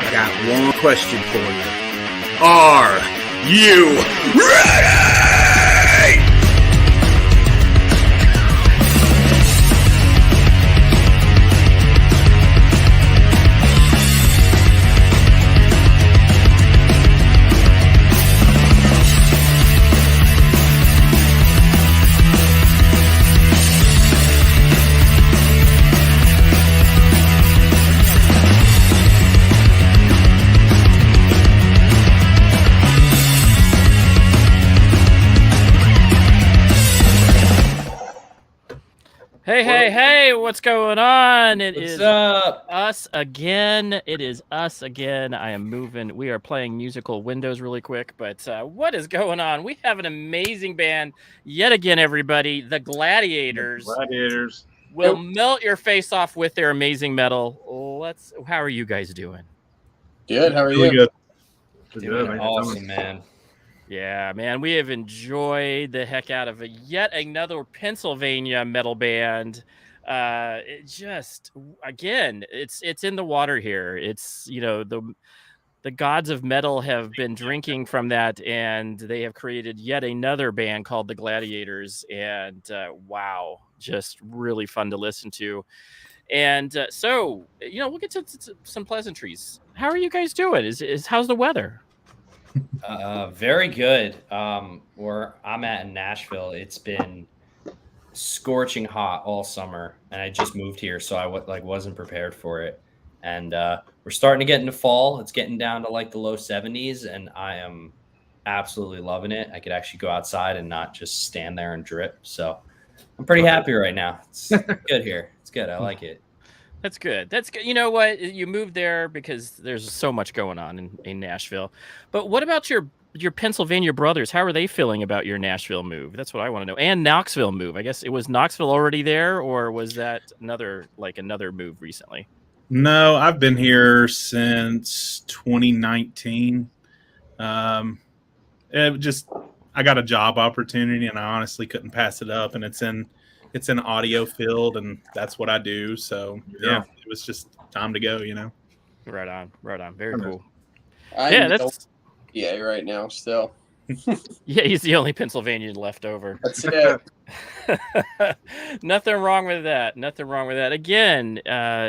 I got one question for you. Are you ready? Hey, what's going on? What's up? Us again. It is us again. I am moving. We are playing musical windows really quick, but what is going on? We have an amazing band yet again, everybody. The Gladiators. Gladiators will melt your face off with their amazing metal. How are you guys doing? Good. How are really you? good. Doing awesome, man. Yeah, man, we have enjoyed the heck out of yet another Pennsylvania metal band. It's in the water here. It's, the gods of metal have been drinking from that, and they have created yet another band called the Gladiators. And wow, just really fun to listen to. And so we'll get to some pleasantries. How are you guys doing? How's the weather? Very good. Where I'm at in Nashville, it's been scorching hot all summer, and I just moved here, so I wasn't prepared for it. And we're starting to get into fall. It's getting down to like the low 70s, and I am absolutely loving it. I could actually go outside and not just stand there and drip. So I'm pretty happy right now. It's good here. It's good. I like it. That's good. That's good. You know what? You moved there because there's so much going on in Nashville. But what about your Pennsylvania brothers? How are they feeling about your Nashville move? That's what I want to know. And Knoxville move. I guess it was Knoxville already there, or was that another move recently? No, I've been here since 2019. I got a job opportunity, and I honestly couldn't pass it up. And it's in audio field, and that's what I do. So yeah, it was just time to go, Right on. Very cool. That's right now still. Yeah, he's the only Pennsylvanian left over. That's it. Nothing wrong with that. Again,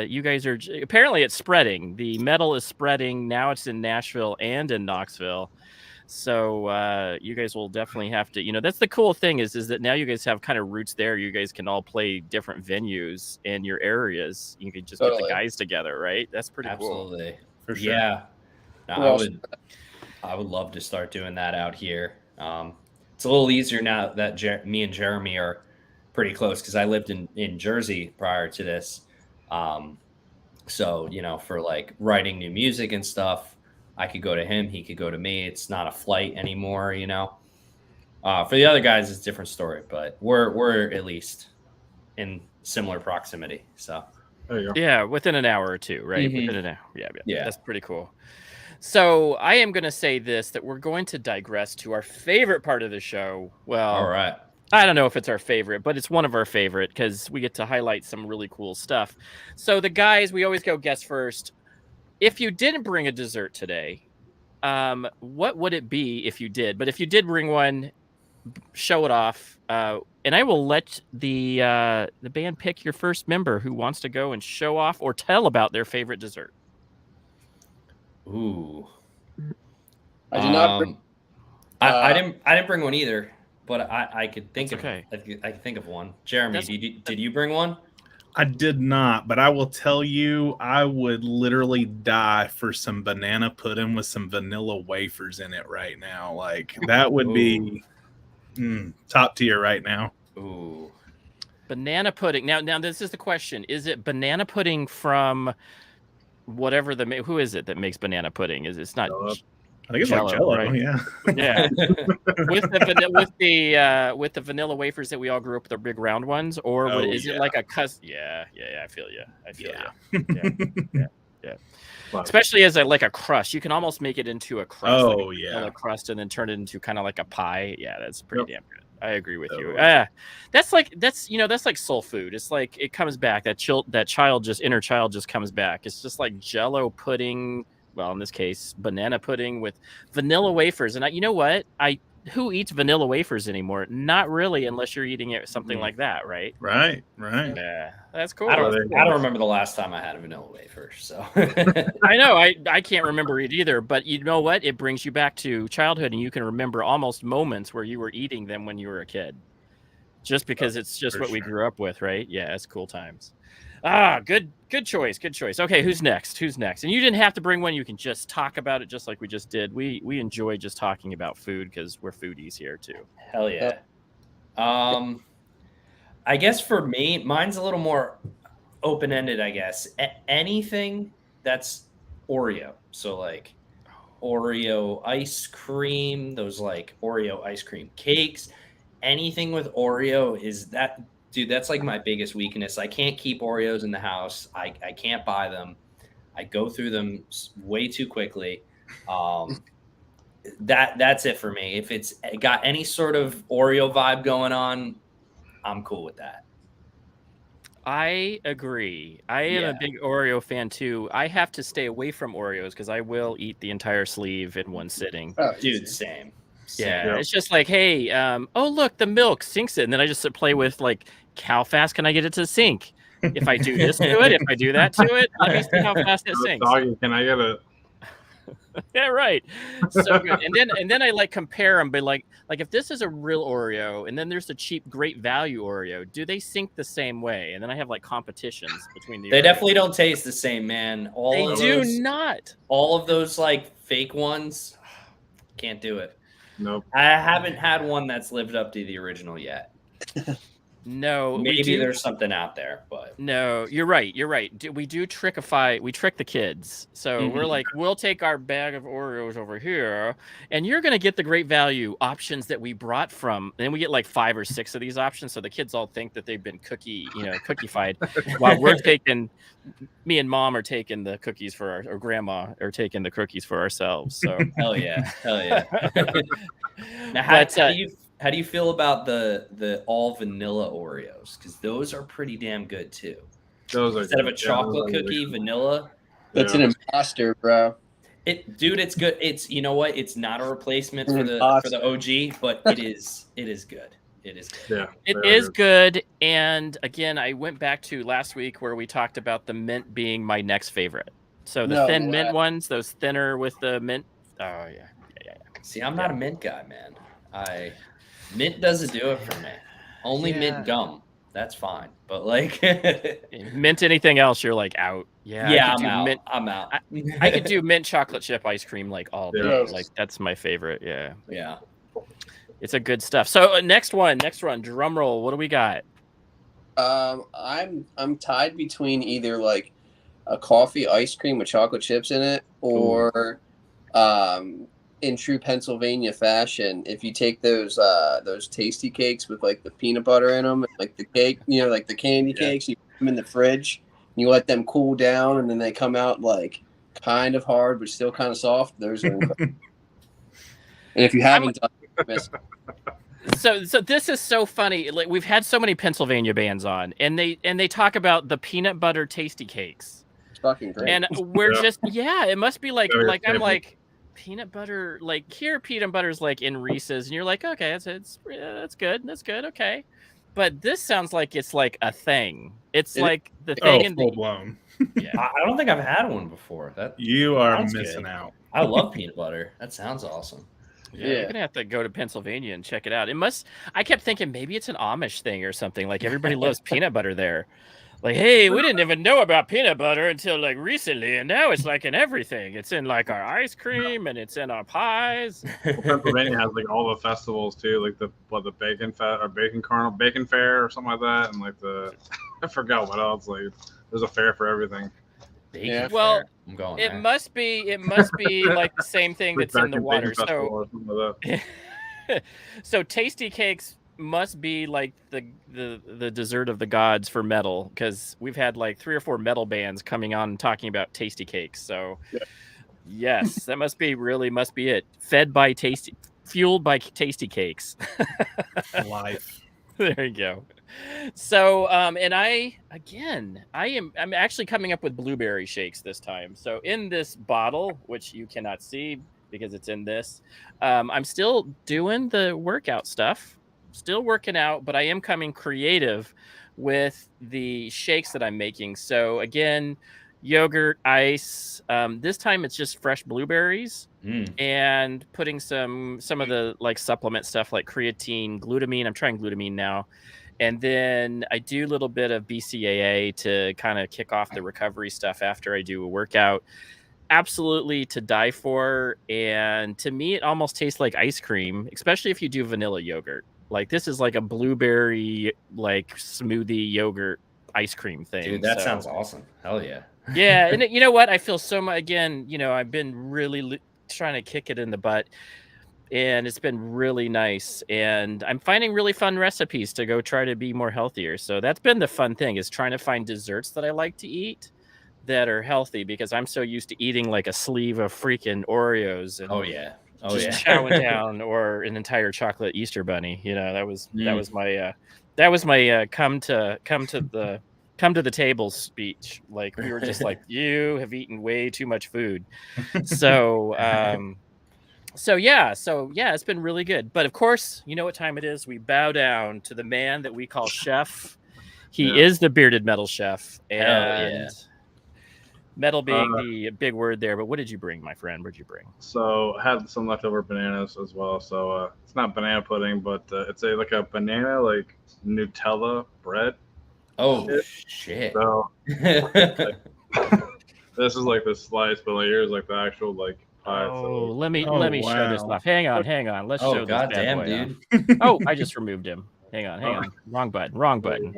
you guys are apparently it's spreading. The metal is spreading. Now it's in Nashville and in Knoxville. So you guys will definitely have to, that's the cool thing is that now you guys have kind of roots there. You guys can all play different venues in your areas. You can just get the guys together, right? That's pretty cool. Absolutely. For sure. Yeah. No, I would love to start doing that out here. It's a little easier now that me and Jeremy are pretty close because I lived in Jersey prior to this. So, for like writing new music and stuff, I could go to him. He could go to me. It's not a flight anymore, For the other guys, it's a different story, but we're at least in similar proximity. So there you go. Yeah, within an hour or two, right? Mm-hmm. Within an hour. Yeah. That's pretty cool. So I am going to say that we're going to digress to our favorite part of the show. Well, all right. I don't know if it's our favorite, but it's one of our favorite because we get to highlight some really cool stuff. So the guys, we always go guest first. If you didn't bring a dessert today, what would it be if you did? But if you did bring one, show it off. And I will let the band pick your first member who wants to go and show off or tell about their favorite dessert. Ooh. I did not bring, I didn't bring one either, but I could think of okay. I could think of one. Jeremy, did you bring one? I did not, but I will tell you, I would literally die for some banana pudding with some vanilla wafers in it right now. Like that would be top tier right now. Ooh, banana pudding. Now this is the question: is it banana pudding from whatever who is it that makes banana pudding? It's not. I think it's Jello, like Jello, right? Yeah. with the vanilla wafers that we all grew up with, the big round ones, or is it like a Yeah, I feel you. Yeah. Especially as a crust, you can almost make it into a crust. A crust, and then turn it into kind of like a pie. Yeah, that's pretty damn good. I agree with you. That's like soul food. It's like it comes back. That inner child just comes back. It's just like Jello pudding well, in this case, banana pudding with vanilla wafers. And you know what? Who eats vanilla wafers anymore? Not really, unless you're eating it something like that, right? Right. Yeah, that's cool. I don't remember the last time I had a vanilla wafer. So I know I can't remember it either. But you know what? It brings you back to childhood, and you can remember almost moments where you were eating them when you were a kid, just because it's just what we grew up with, right? Yeah, it's cool times. Good choice. Okay, who's next? And you didn't have to bring one. You can just talk about it, just like we just did. We enjoy just talking about food because we're foodies here too. Hell yeah. I guess for me, mine's a little more open-ended. I guess anything that's Oreo. So like Oreo ice cream, those like Oreo ice cream cakes, anything with Oreo is that. Dude, that's like my biggest weakness. I can't keep Oreos in the house. I can't buy them. I go through them way too quickly. That's it for me. If it's got any sort of Oreo vibe going on, I'm cool with that. I agree. I am a big Oreo fan too. I have to stay away from Oreos because I will eat the entire sleeve in one sitting. Oh, dude, same. Yeah, it's just like, hey, oh look, the milk sinks it, and then I just play with like, how fast can I get it to sink? If I do this to it, if I do that to it, let me see how fast it sinks. Doggy, can I get it? Yeah, right. So good. And then I like compare them, but like if this is a real Oreo, and then there's the cheap, great value Oreo, do they sink the same way? And then I have like competitions between the. They definitely don't taste the same, man. They do not. All of those like fake ones, can't do it. Nope. I haven't had one that's lived up to the original yet. No, maybe there's something out there, but no, you're right. We do trick the kids. So we're like, we'll take our bag of Oreos over here, and you're gonna get the great value options that we brought from. And then we get like 5 or 6 of these options, so the kids all think that they've been cookified, while me and mom are taking the cookies or grandma are taking the cookies for ourselves. So hell yeah. Now, how do you feel about the all vanilla Oreos? Because those are pretty damn good too. Those are instead of a chocolate cookie, vanilla. That's an imposter, bro. Dude, it's good. It's, you know what? It's not a replacement for the OG, but it is good. It is good. Yeah, it is good. And again, I went back to last week where we talked about the mint being my next favorite. So the thin mint ones, those thinner with the mint. Oh yeah. See, I'm not a mint guy, man. Mint doesn't do it for me. Only mint gum. That's fine. But like mint anything else, you're like out. Yeah, I'm out. I could do mint chocolate chip ice cream like all day. Like that's my favorite. Yeah. Yeah. It's a good stuff. So next one, drum roll. What do we got? I'm tied between either like a coffee ice cream with chocolate chips in it, or in true Pennsylvania fashion, if you take those tasty cakes with like the peanut butter in them, like the cake, like the candy cakes, you put them in the fridge, and you let them cool down, and then they come out like kind of hard but still kind of soft. Those are incredible. And if you haven't done it, so this is so funny. Like we've had so many Pennsylvania bands on, and they talk about the peanut butter tasty cakes. It's fucking great. And we're it must be like I'm like, peanut butter, like here peanut butter's like in Reese's, and you're like, okay, that's good, okay. But this sounds like it's like a thing. It's like the thing in full blown. Yeah. I don't think I've had one before. You are missing out. I love peanut butter. That sounds awesome. Yeah, you're gonna have to go to Pennsylvania and check it out. I kept thinking maybe it's an Amish thing or something. Like everybody loves peanut butter there. Like, hey, we didn't even know about peanut butter until like recently, and now it's like in everything. It's in like our ice cream, and it's in our pies. Well, Pennsylvania has like all the festivals too, like the bacon fest or bacon fair or something like that, and like I forgot what else. Like, there's a fair for everything. Bacon well, fair. I'm going. It must be like the same thing that's in the water. So tasty cakes must be like the dessert of the gods for metal, because we've had like 3 or 4 metal bands coming on and talking about tasty cakes. So yes, that must be it. Fueled by tasty cakes. Life. There you go. So, and I'm actually coming up with blueberry shakes this time. So in this bottle, which you cannot see because it's in this, I'm still doing the workout stuff, still working out, but I am coming creative with the shakes that I'm making. So again, yogurt, ice. This time it's just fresh blueberries and putting some of the like supplement stuff like creatine, glutamine. I'm trying glutamine now. And then I do a little bit of BCAA to kind of kick off the recovery stuff after I do a workout. Absolutely to die for. And to me, it almost tastes like ice cream, especially if you do vanilla yogurt. Like this is like a blueberry, like smoothie yogurt ice cream thing. Dude, that sounds awesome. Hell yeah. Yeah. And you know what? I feel so much, again, I've been really trying to kick it in the butt. And it's been really nice. And I'm finding really fun recipes to go try to be more healthier. So that's been the fun thing, is trying to find desserts that I like to eat that are healthy, because I'm so used to eating like a sleeve of freaking Oreos and chowing down, or an entire chocolate Easter bunny. That was my come to the table speech. Like, we were just like, you have eaten way too much food. So yeah, it's been really good. But of course, you know what time it is. We bow down to the man that we call Chef. He is the bearded metal chef. And metal being the big word there. But what did you bring, my friend? What'd you bring? So I had some leftover bananas as well. So it's not banana pudding, but it's like a banana, like Nutella bread. Oh, shit. So this is like the slice, but like here's like the actual like pie. Oh, let me show this off. Hang on. Let's show this bad boy dude. Oh, I just removed him. Hang on. Wrong button.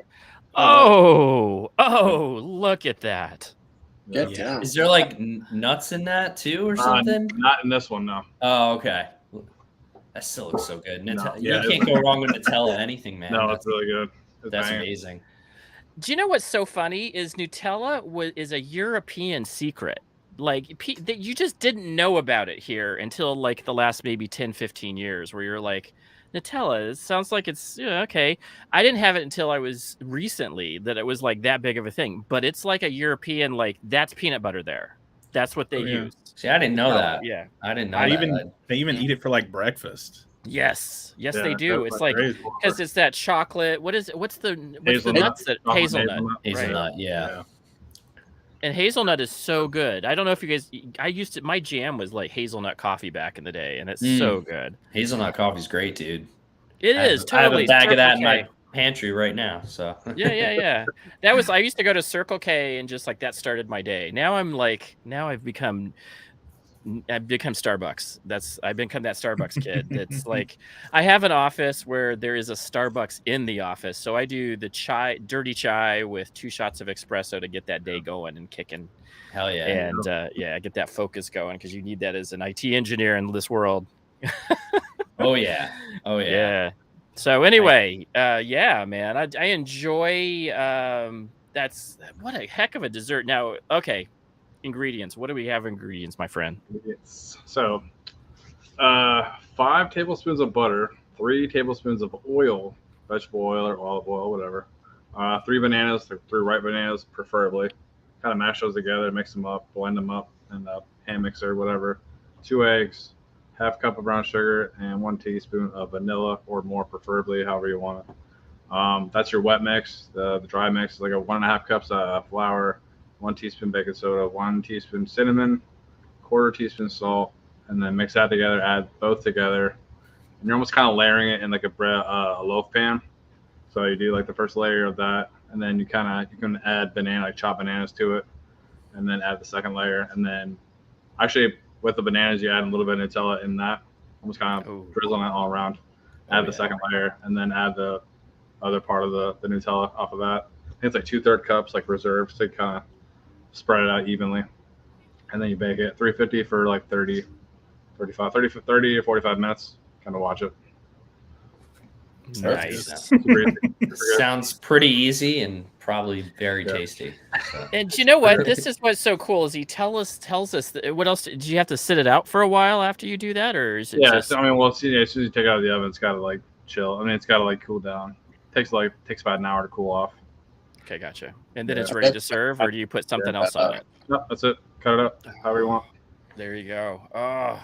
Oh, look at that. Get down. Is there like nuts in that too, or something? Not in this one, no. Oh, okay. That still looks so good. You yeah, can't go wrong with Nutella anything, man. No, it's really good. That's amazing. Do you know what's so funny is Nutella is a European secret. Like, you just didn't know about it here until like the last maybe 10, 15 years, where you're like, Nutella, it sounds like it's okay. I didn't have it until I was recently that it was like that big of a thing. But it's like a European, like, that's peanut butter there. That's what they use. See, I didn't know that. Yeah. I didn't know that. They even eat it for like breakfast. Yes, they do. It's like, because it's that chocolate. What's the nuts that hazelnut? Hazelnut, yeah. And hazelnut is so good. I don't know if you guys. My jam was like hazelnut coffee back in the day, and it's so good. Hazelnut coffee's great, dude. It is totally. I have a bag of that in my pantry right now. So yeah. I used to go to Circle K, and just like that started my day. Now I've become Starbucks. I've become that Starbucks kid. It's like, I have an office where there is a Starbucks in the office. So I do the dirty chai with 2 shots of espresso to get that day going and kicking. Hell yeah. And I get that focus going, because you need that as an IT engineer in this world. Oh yeah. So anyway, man, I enjoy, that's what a heck of a dessert. Now, okay. Ingredients. What do we have? Ingredients, my friend. So 5 tablespoons of butter, 3 tablespoons of oil, vegetable oil or olive oil, whatever. 3 bananas, 3 ripe bananas, preferably. Kind of mash those together, mix them up, blend them up in a hand mixer, whatever. 2 eggs, half cup of brown sugar, and 1 teaspoon of vanilla, or more, preferably, however you want it. That's your wet mix. The dry mix is like 1.5 cups of flour, 1 teaspoon baking soda, 1 teaspoon cinnamon, 1/4 teaspoon salt, and then mix that together. Add both together, and you're almost kind of layering it in like a loaf pan. So you do like the first layer of that, and then you can add chopped bananas to it, and then add the second layer, and then actually with the bananas you add a little bit of Nutella in that, almost kind of drizzling it all around. Add the second layer, and then add the other part of the Nutella off of that. I think it's like 2/3 cups, like reserves, to kind of spread it out evenly, and then you bake it 350 for like 30 or 45 minutes. Kind of watch it. Nice. Sounds pretty easy and probably very tasty. So. And you know what? This is what's so cool is he tells us that, what else? Do you have to sit it out for a while after you do that, or is it just? So, I mean, well, as soon as you take it out of the oven, it's got to like chill. I mean, it's got to like cool down. takes about an hour to cool off. Okay, gotcha. And then Yeah. it's ready to serve, or do you put something else on it? No, that's it. Cut it up however you want. There you go. Oh,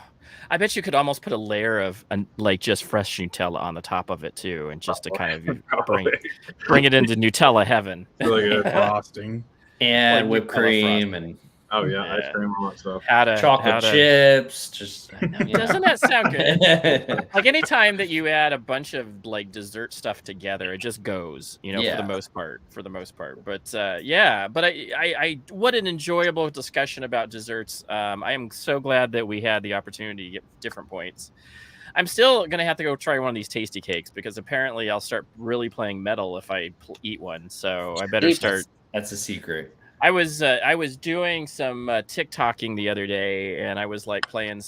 I bet you could almost put a layer of like just fresh Nutella on the top of it too, and just to kind of bring it into Nutella heaven. Really good. Frosting. And Like whipped Nutella cream frosting. and Oh yeah, ice cream, all that stuff. chocolate chips. Just Doesn't that sound good? Like anytime that you add a bunch of like dessert stuff together, it just goes, you know, for the most part. But yeah, but I what an enjoyable discussion about desserts. I am so glad that we had the opportunity to get different points. I'm still gonna have to go try one of these tasty cakes because apparently I'll start really playing metal if I eat one. So I better start. That's a secret. I was doing some TikToking the other day, and I was playing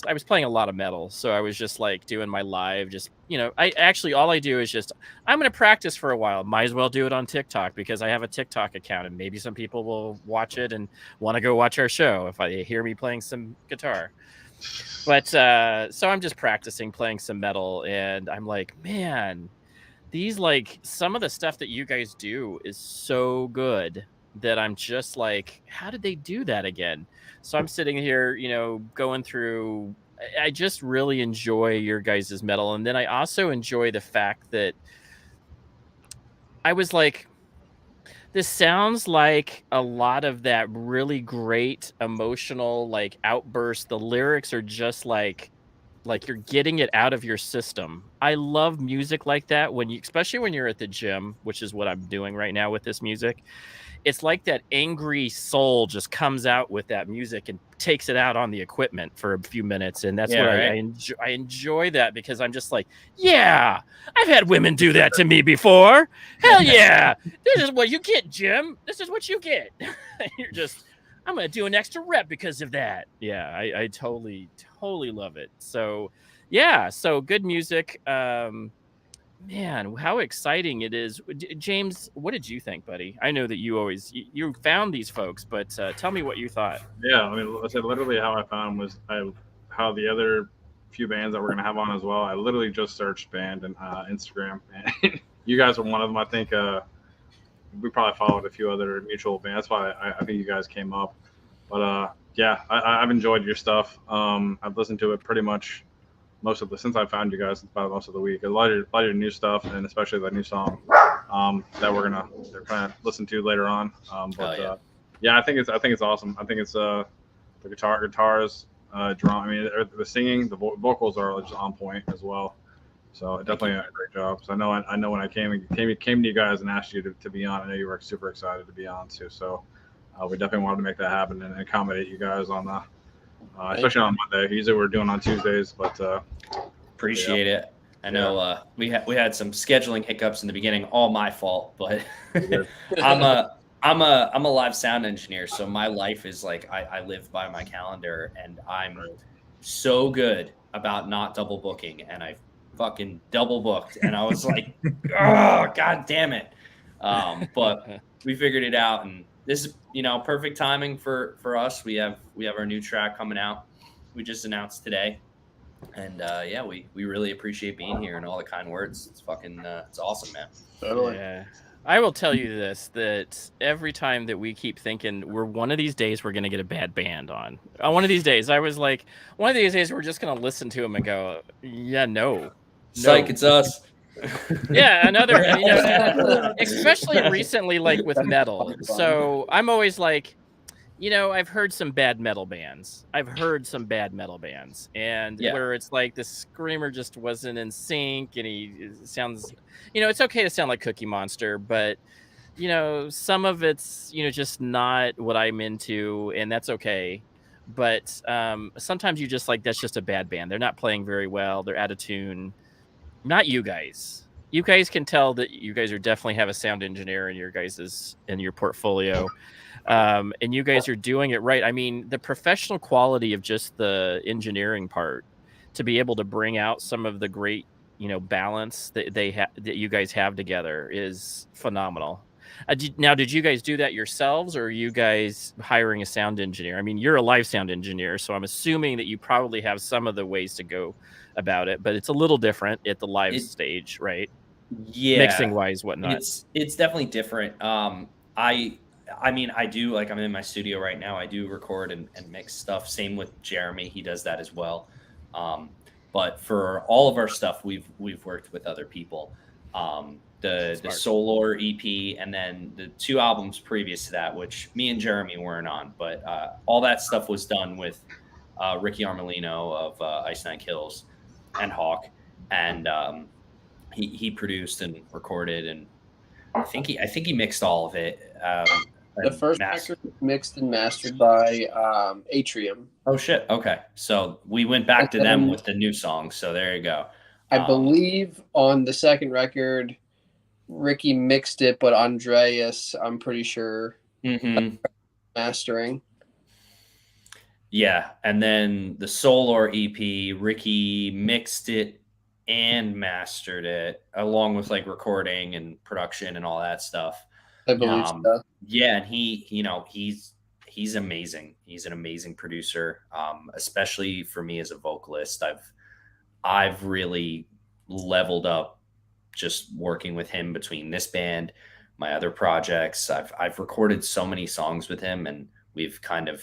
a lot of metal. So I was just like doing my live, just, you know, all I do is just, I'm going to practice for a while. Might as well do it on TikTok because I have a TikTok account, and maybe some people will watch it and want to go watch our show if I hear me playing some guitar. But so I'm just practicing playing some metal, and I'm like, man, these like some of the stuff that you guys do is so good that I'm just like, how did they do that again? So I'm sitting here, you know, going through. I just really enjoy your guys' metal, and then I also enjoy the fact that I was like, this sounds like a lot of that really great emotional like outburst. The lyrics are just like you're getting it out of your system. I love music like that especially when you're at the gym, which is what I'm doing right now with this music. It's like that angry soul just comes out with that music and takes it out on the equipment for a few minutes. And that's I enjoy that because I'm just like, yeah, I've had women do that to me before. Hell yeah. This is what you get, Jim. This is what you get. You're just, I'm going to do an extra rep because of that. Yeah, I totally love it. So yeah, so good music. Man, how exciting it is. James, what did you think, buddy? I know that you found these folks, but tell me what you thought. Yeah, I mean, I said literally how I found was how the other few bands that we're gonna have on as well. I literally just searched band and Instagram, and you guys were one of them. I think we probably followed a few other mutual bands. That's why I think you guys came up. But yeah, I've enjoyed your stuff. I've listened to it pretty much since I found you guys, about most of the week. A lot of your new stuff, and especially that new song that we're gonna listen to later on. Yeah, I think it's awesome. I think it's the guitars, drum. I mean, the singing, the vocals are just on point as well. So definitely a great job. So I know when I came to you guys and asked you to be on, I know you were super excited to be on too. So we definitely wanted to make that happen and accommodate you guys on the. Especially on Monday. Usually we're doing on Tuesdays, but appreciate it. I know we had some scheduling hiccups in the beginning, all my fault, but I'm a live sound engineer, so my life is like I live by my calendar, and I'm so good about not double booking, and I fucking double booked, and I was like, oh god damn it. But we figured it out, and this is, you know, perfect timing for us. We have our new track coming out. We just announced today, and yeah, we really appreciate being here and all the kind words. It's fucking it's awesome, man. Totally. Yeah. I will tell you this, that every time that we keep thinking one of these days we're going to get a bad band on. One of these days, I was like, one of these days we're just going to listen to them and go, yeah, no. Psych, it's us. Yeah, another, you know, especially recently, like with metal. So I'm always like, you know, I've heard some bad metal bands. And where it's like the screamer just wasn't in sync, and he sounds, you know, it's okay to sound like Cookie Monster, but you know, some of it's, you know, just not what I'm into, and that's okay. But sometimes you just like, that's just a bad band. They're not playing very well. They're out of tune. Not you guys. You guys can tell that you guys are definitely have a sound engineer in your portfolio. And you guys are doing it right. I mean, the professional quality of just the engineering part to be able to bring out some of the great, you know, balance that that you guys have together is phenomenal. Now, did you guys do that yourselves, or are you guys hiring a sound engineer? I mean, you're a live sound engineer, so I'm assuming that you probably have some of the ways to go about it, but it's a little different at the live stage, right? Yeah, mixing wise, whatnot. It's definitely different. I mean, I do, like, I'm in my studio right now. I do record and mix stuff. Same with Jeremy. He does that as well. But for all of our stuff, we've worked with other people. The Solar EP, and then the 2 albums previous to that, which me and Jeremy weren't on, but all that stuff was done with Ricky Armelino of Ice Nine Kills and Hawk, and he produced and recorded, and I think he mixed all of it. The first record was mixed and mastered by Atrium. Oh shit! Okay, so we went back to them with the new songs. So there you go. I believe on the second record, Ricky mixed it, but Andreas, I'm pretty sure, mastering. Yeah, and then the Solar EP, Ricky mixed it and mastered it, along with like recording and production and all that stuff. I believe so. Yeah, and he's amazing. He's an amazing producer, especially for me as a vocalist. I've really leveled up just working with him between this band, my other projects. I've recorded so many songs with him, and we've kind of,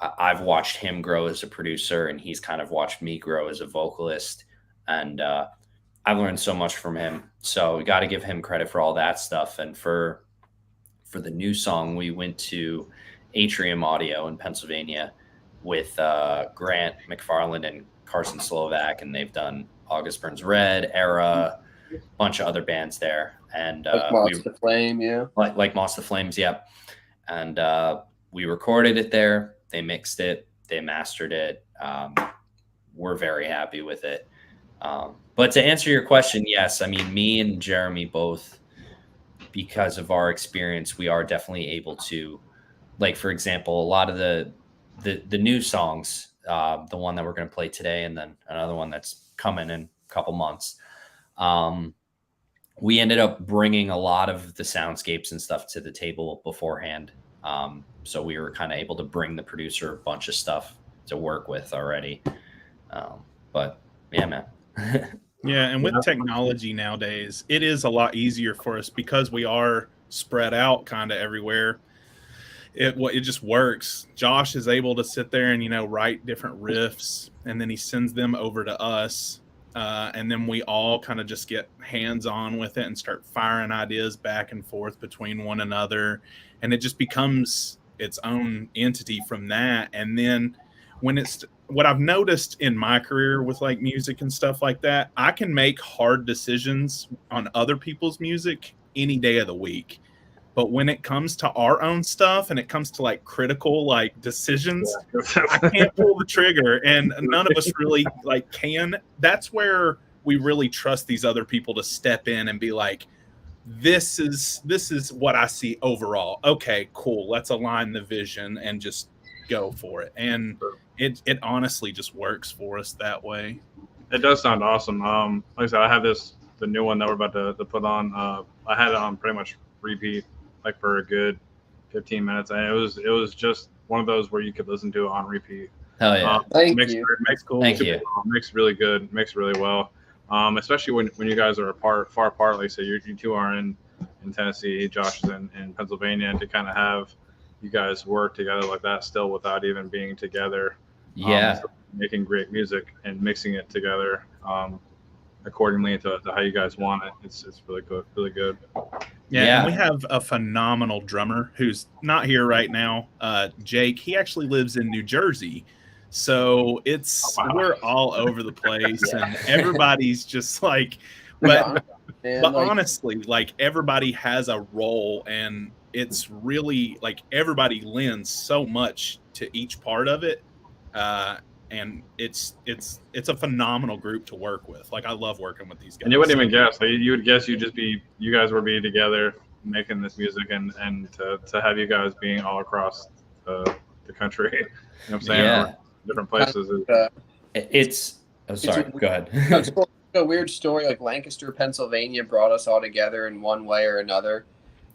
I've watched him grow as a producer, and he's kind of watched me grow as a vocalist. And I've learned so much from him. So we got to give him credit for all that stuff. And for the new song, we went to Atrium Audio in Pennsylvania with Grant McFarland and Carson Slovak, and they've done August Burns Red, Era, a bunch of other bands there. And like Moss to Flame, yeah. Like Moss to Flames, yeah. And we recorded it there. They mixed it. They mastered it. We're very happy with it. But to answer your question, yes, I mean, me and Jeremy both, because of our experience, we are definitely able to, like, for example, a lot of the new songs, the one that we're going to play today, and then another one that's coming in a couple months. We ended up bringing a lot of the soundscapes and stuff to the table beforehand. So we were kind of able to bring the producer a bunch of stuff to work with already. But yeah, man. Yeah, and with technology nowadays, it is a lot easier for us because we are spread out kind of everywhere. It just works. Josh is able to sit there and write different riffs, and then he sends them over to us, and then we all kind of just get hands-on with it and start firing ideas back and forth between one another, and it just becomes its own entity from that. And then what I've noticed in my career with like music and stuff like that, I can make hard decisions on other people's music any day of the week. But when it comes to our own stuff and it comes to like critical like decisions, I can't pull the trigger, and none of us really like can. That's where we really trust these other people to step in and be like, this is what I see overall. Okay, cool. Let's align the vision and just go for it. And it honestly just works for us that way. It does sound awesome. Like I said, I have the new one that we're about to put on. I had it on pretty much repeat, like for a good 15 minutes, and it was just one of those where you could listen to it on repeat. Hell yeah! Thank you. Makes cool. Thank you. Makes really good. Makes really well. Especially when you guys are far apart. Like say you two are in Tennessee, Josh is in Pennsylvania, and to kind of have you guys work together like that still without even being together. Yeah. Making great music and mixing it together accordingly to how you guys want it. It's really good, really good. Yeah. And we have a phenomenal drummer who's not here right now. Jake, he actually lives in New Jersey. So we're all over the place and everybody's just like, but honestly, like everybody has a role, and it's really like everybody lends so much to each part of it. And it's a phenomenal group to work with. Like I love working with these guys. And you wouldn't even guess. Like, you would guess you guys would be together making this music, and to have you guys being all across the country. You know what I'm saying? Yeah. Different places. Sorry. Go ahead. It's a weird story. Like Lancaster, Pennsylvania brought us all together in one way or another.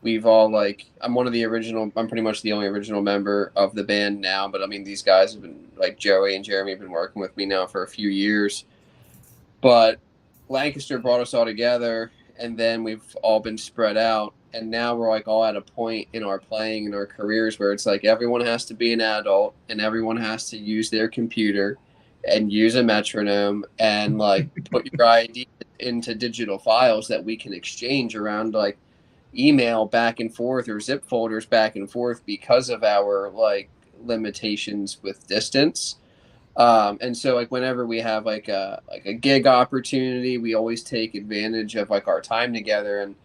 We've all I'm pretty much the only original member of the band now, but I mean, these guys have been like Joey and Jeremy have been working with me now for a few years. But Lancaster brought us all together, and then we've all been spread out, and now we're like all at a point in our playing and our careers where it's like everyone has to be an adult and everyone has to use their computer and use a metronome and like put your ideas into digital files that we can exchange around like email back and forth or zip folders back and forth because of our like limitations with distance. And so like whenever we have like a gig opportunity, we always take advantage of like our time together, and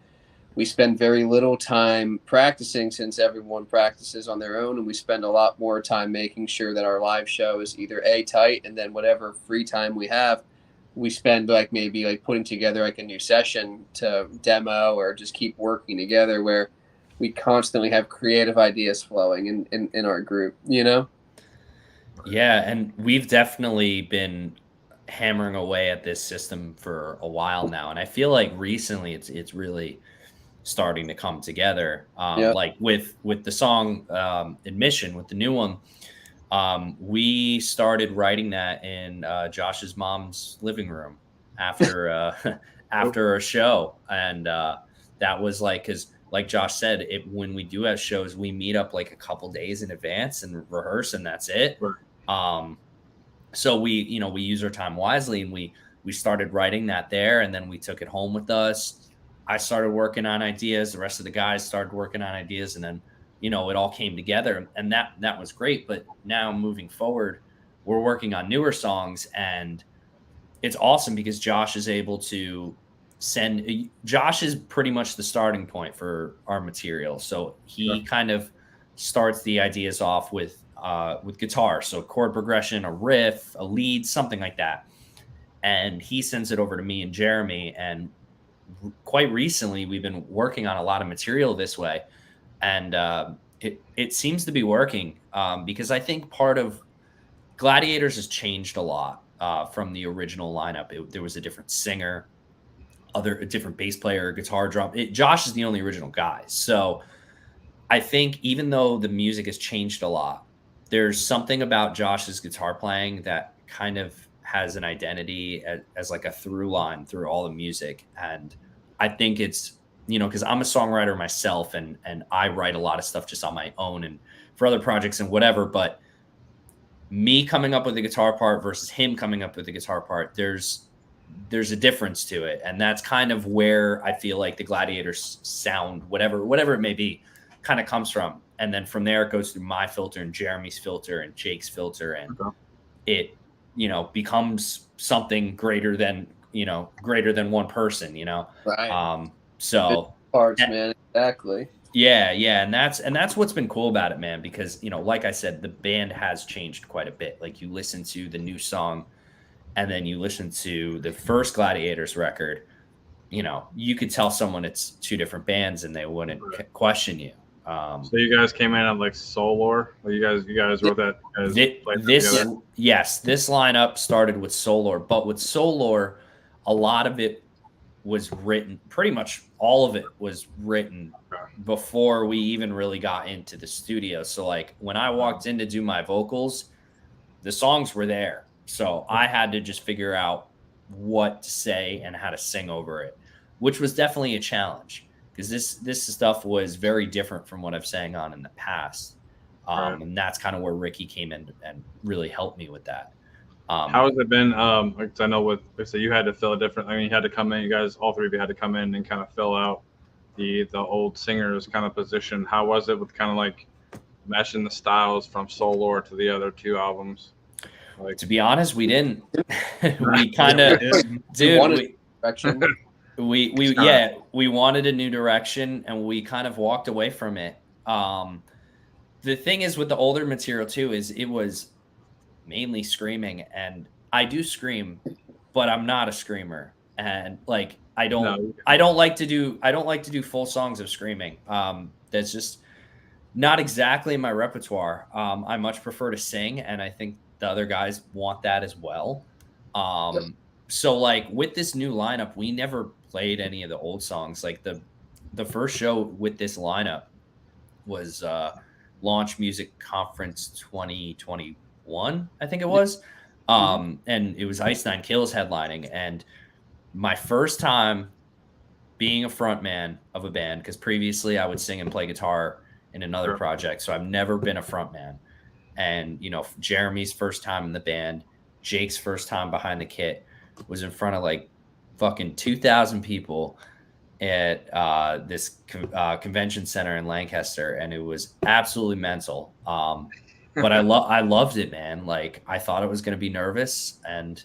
we spend very little time practicing since everyone practices on their own, and we spend a lot more time making sure that our live show is either A, tight, and then whatever free time we have, we spend like maybe like putting together like a new session to demo or just keep working together where we constantly have creative ideas flowing in our group, you know? Yeah, and we've definitely been hammering away at this system for a while now, and I feel like recently it's really starting to come together. Yeah. Like with the song Admission, with the new one, we started writing that in Josh's mom's living room after after a show, and that was like, because like Josh said, when we do have shows, we meet up like a couple days in advance and rehearse, and that's it. Right. So we use our time wisely, and we started writing that there, and then we took it home with us. I started working on ideas, the rest of the guys started working on ideas, and then it all came together, and that was great. But now moving forward, we're working on newer songs, and it's awesome because Josh is able to Josh is pretty much the starting point for our material. So he kind of starts the ideas off with guitar. So chord progression, a riff, a lead, something like that. And he sends it over to me and Jeremy. And quite recently, we've been working on a lot of material this way. And it seems to be working because I think part of Gladiators has changed a lot from the original lineup. There was a different singer, a different bass player, guitar, drum. Josh is the only original guy. So I think even though the music has changed a lot, there's something about Josh's guitar playing that kind of has an identity as like a through line through all the music. And I think it's, because I'm a songwriter myself, and I write a lot of stuff just on my own and for other projects and whatever. But me coming up with the guitar part versus him coming up with the guitar part, there's a difference to it. And that's kind of where I feel like the Gladiators sound, whatever it may be, kind of comes from. And then from there, it goes through my filter and Jeremy's filter and Jake's filter. And it, becomes something greater than one person, Right. So Parts, man. Exactly. Yeah. And that's what's been cool about it, man, because, like I said, the band has changed quite a bit. Like you listen to the new song and then you listen to the first Gladiators record, you could tell someone it's two different bands and they wouldn't question you. So you guys came in at like Solor? Or you guys wrote that? This lineup started with Solor, but with Solor, a lot of it was written, pretty much all of it was written before we even really got into the studio. So like when I walked in to do my vocals, the songs were there. So I had to just figure out what to say and how to sing over it, which was definitely a challenge because this stuff was very different from what I've sang on in the past. And that's kind of where Ricky came in and really helped me with that. How has it been? I know so you had to fill it different. I mean, you had to come in, you guys, all three of you had to come in and kind of fill out the old singer's kind of position. How was it with kind of like meshing the styles from Solor to the other two albums? Like, to be honest, we didn't. We kind of, dude. We wanted a new direction, and we kind of walked away from it. The thing is with the older material too is it was mainly screaming, and I do scream, but I'm not a screamer, and like I don't like to do full songs of screaming. That's just not exactly my repertoire. I much prefer to sing, and I think the other guys want that as well. So like with this new lineup, we never played any of the old songs. Like the first show with this lineup was Launch Music Conference 2021, I think it was. And it was Ice Nine Kills headlining, and my first time being a front man of a band, because previously I would sing and play guitar in another project. So I've never been a front man. And, Jeremy's first time in the band, Jake's first time behind the kit was in front of like fucking 2,000 people at this convention center in Lancaster. And it was absolutely mental. But I loved it, man. Like, I thought it was going to be nervous, and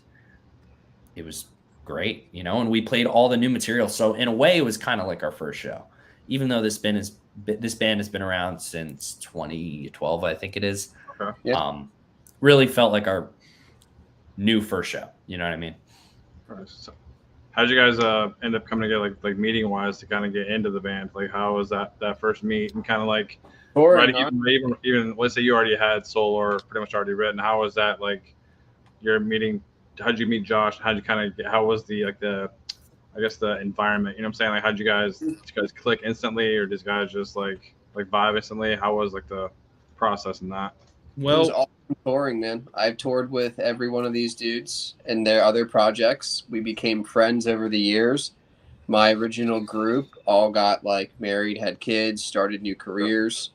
it was great, and we played all the new material. So in a way, it was kind of like our first show, even though this band has been around since 2012, I think it is. Okay. Yeah. Really felt like our new first show. You know what I mean? So how'd you guys end up coming together, like meeting wise, to kind of get into the band? Like, how was that first meet, and kind of like, even let's say you already had Solar pretty much already written. How was that, like, your meeting? How'd you meet Josh? How'd you kind of how was the I guess the environment? You know what I'm saying? Like, did you guys click instantly, or did you guys just like vibe instantly? How was like the process in that? Well, it was awesome touring, man. I've toured with every one of these dudes and their other projects. We became friends over the years. My original group all got like married, had kids, started new careers.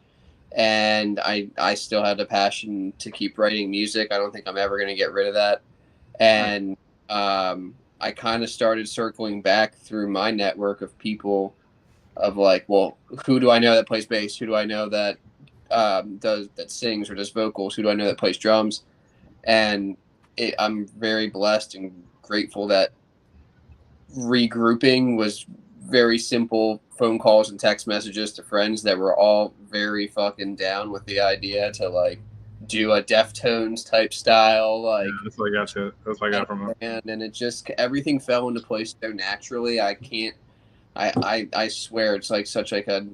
And I still had a passion to keep writing music. I don't think I'm ever going to get rid of that. And I kind of started circling back through my network of people of like, well, who do I know that plays bass? Who do I know that that sings or does vocals? Who do I know that plays drums? And I'm very blessed and grateful that regrouping was very simple phone calls and text messages to friends that were all very fucking down with the idea to like do a Deftones type style, like that's what I got from them. And it just everything fell into place so naturally. I swear it's like such like a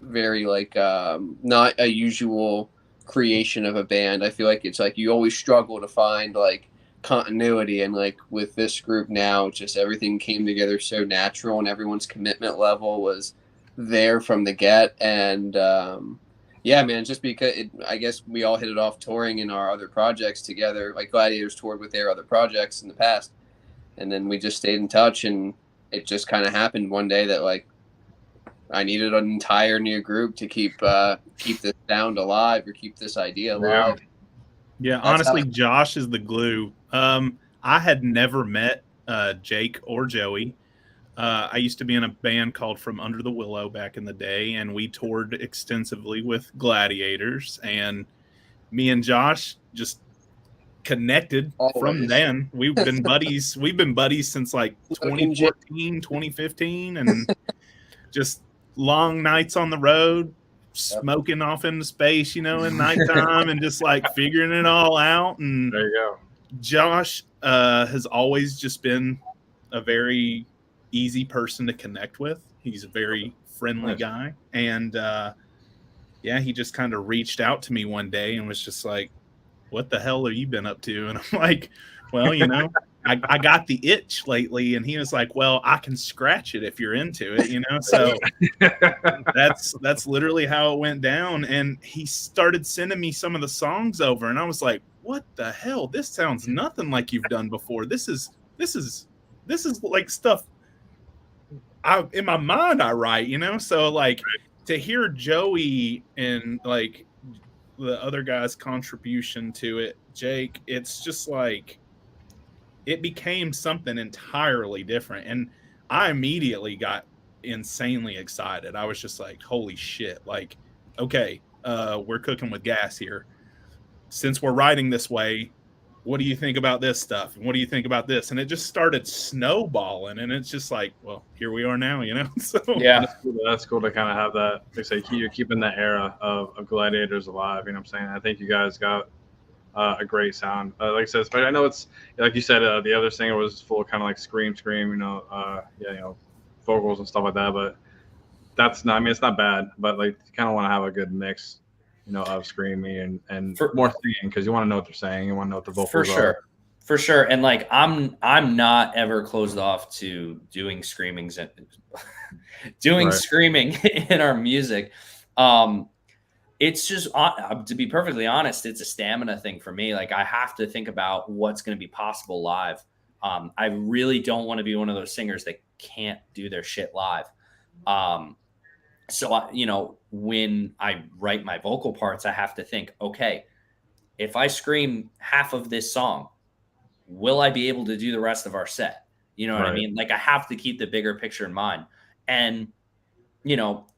very like not a usual creation of a band. I feel like it's like you always struggle to find like continuity, and like with this group now, just everything came together so natural, and everyone's commitment level was there from the get. And yeah, man, just because I guess we all hit it off touring in our other projects together. Like Gladiators toured with their other projects in the past, and then we just stayed in touch, and it just kind of happened one day that like I needed an entire new group to keep this sound alive, or keep this idea alive. Yeah, honestly, Josh is the glue. I had never met Jake or Joey. I used to be in a band called From Under the Willow back in the day, and we toured extensively with Gladiators. And me and Josh just connected from then. We've been buddies. We've been buddies since like 2014, 2015, and just long nights on the road, smoking off into space, in nighttime, and just like figuring it all out. And there you go. Josh has always just been a very easy person to connect with. He's a very friendly guy. And yeah, he just kind of reached out to me one day and was just like, what the hell have you been up to? And I'm like, well, I got the itch lately. And he was like, well, I can scratch it if you're into it, So that's literally how it went down. And he started sending me some of the songs over, and I was like, what the hell? This sounds nothing like you've done before. This is like stuff in my mind I write, So like to hear Joey and like the other guy's contribution to it, Jake, it's just like it became something entirely different. And I immediately got insanely excited. I was just like, holy shit, like, okay, we're cooking with gas here. Since we're writing this way, what do you think about this stuff? And what do you think about this? And it just started snowballing, and it's just like, well, here we are now, So yeah, that's cool to kind of have that. They say you're keeping that era of Gladiators alive. You know what I'm saying? I think you guys got a great sound. Like I said, I know it's like you said, the other singer was full of kind of like scream, vocals and stuff like that. But that's not. I mean, it's not bad, but like you kind of want to have a good mix, of screaming and more singing, because you want to know what they're saying. You want to know what the vocals are. For sure. And like I'm not ever closed off to doing screaming in our music. It's just, to be perfectly honest, it's a stamina thing for me. Like I have to think about what's going to be possible live I really don't want to be one of those singers that can't do their shit live. So when I write my vocal parts, I have to think, okay, if I scream half of this song, will I be able to do the rest of our set? You know what I Right. mean? Like I have to keep the bigger picture in mind. And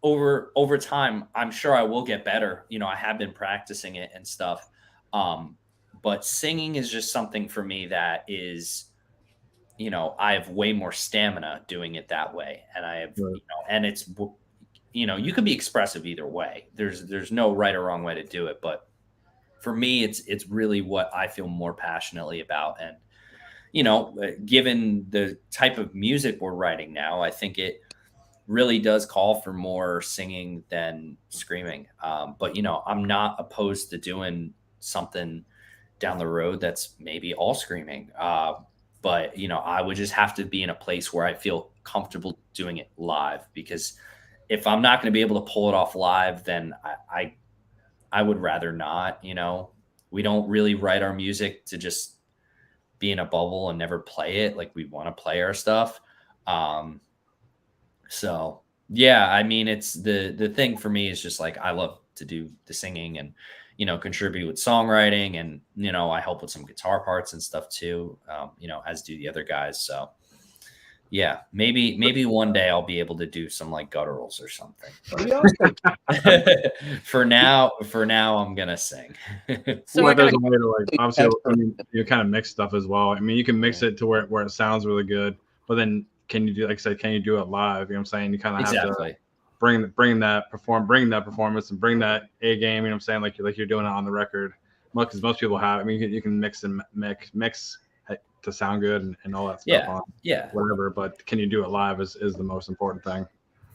over time, I'm sure I will get better. I have been practicing it and stuff. But singing is just something for me that is, I have way more stamina doing it that way. And I have, Right. and it's, you can be expressive either way. There's no right or wrong way to do it. But for me, it's really what I feel more passionately about. And, given the type of music we're writing now, I think it really does call for more singing than screaming. But I'm not opposed to doing something down the road that's maybe all screaming. But I would just have to be in a place where I feel comfortable doing it live, because if I'm not going to be able to pull it off live, then I would rather not. We don't really write our music to just be in a bubble and never play it. Like, we want to play our stuff. So yeah, I mean, it's the thing for me is just like, I love to do the singing and, contribute with songwriting, and, I help with some guitar parts and stuff too, as do the other guys. So yeah, maybe one day I'll be able to do some like gutturals or something. For now, I'm gonna sing. So Well, I got there's a way to obviously That's you kind of mix stuff as well. I mean, you can mix it to where it sounds really good, but then can you do, like I said, can you do it live? You know what I'm saying? You kind of have to Exactly. bring that performance and bring that A game. You know what I'm saying? Like you're doing it on the record, because most people have. I mean, you can mix and mix to sound good and all that stuff on whatever. But can you do it live is the most important thing.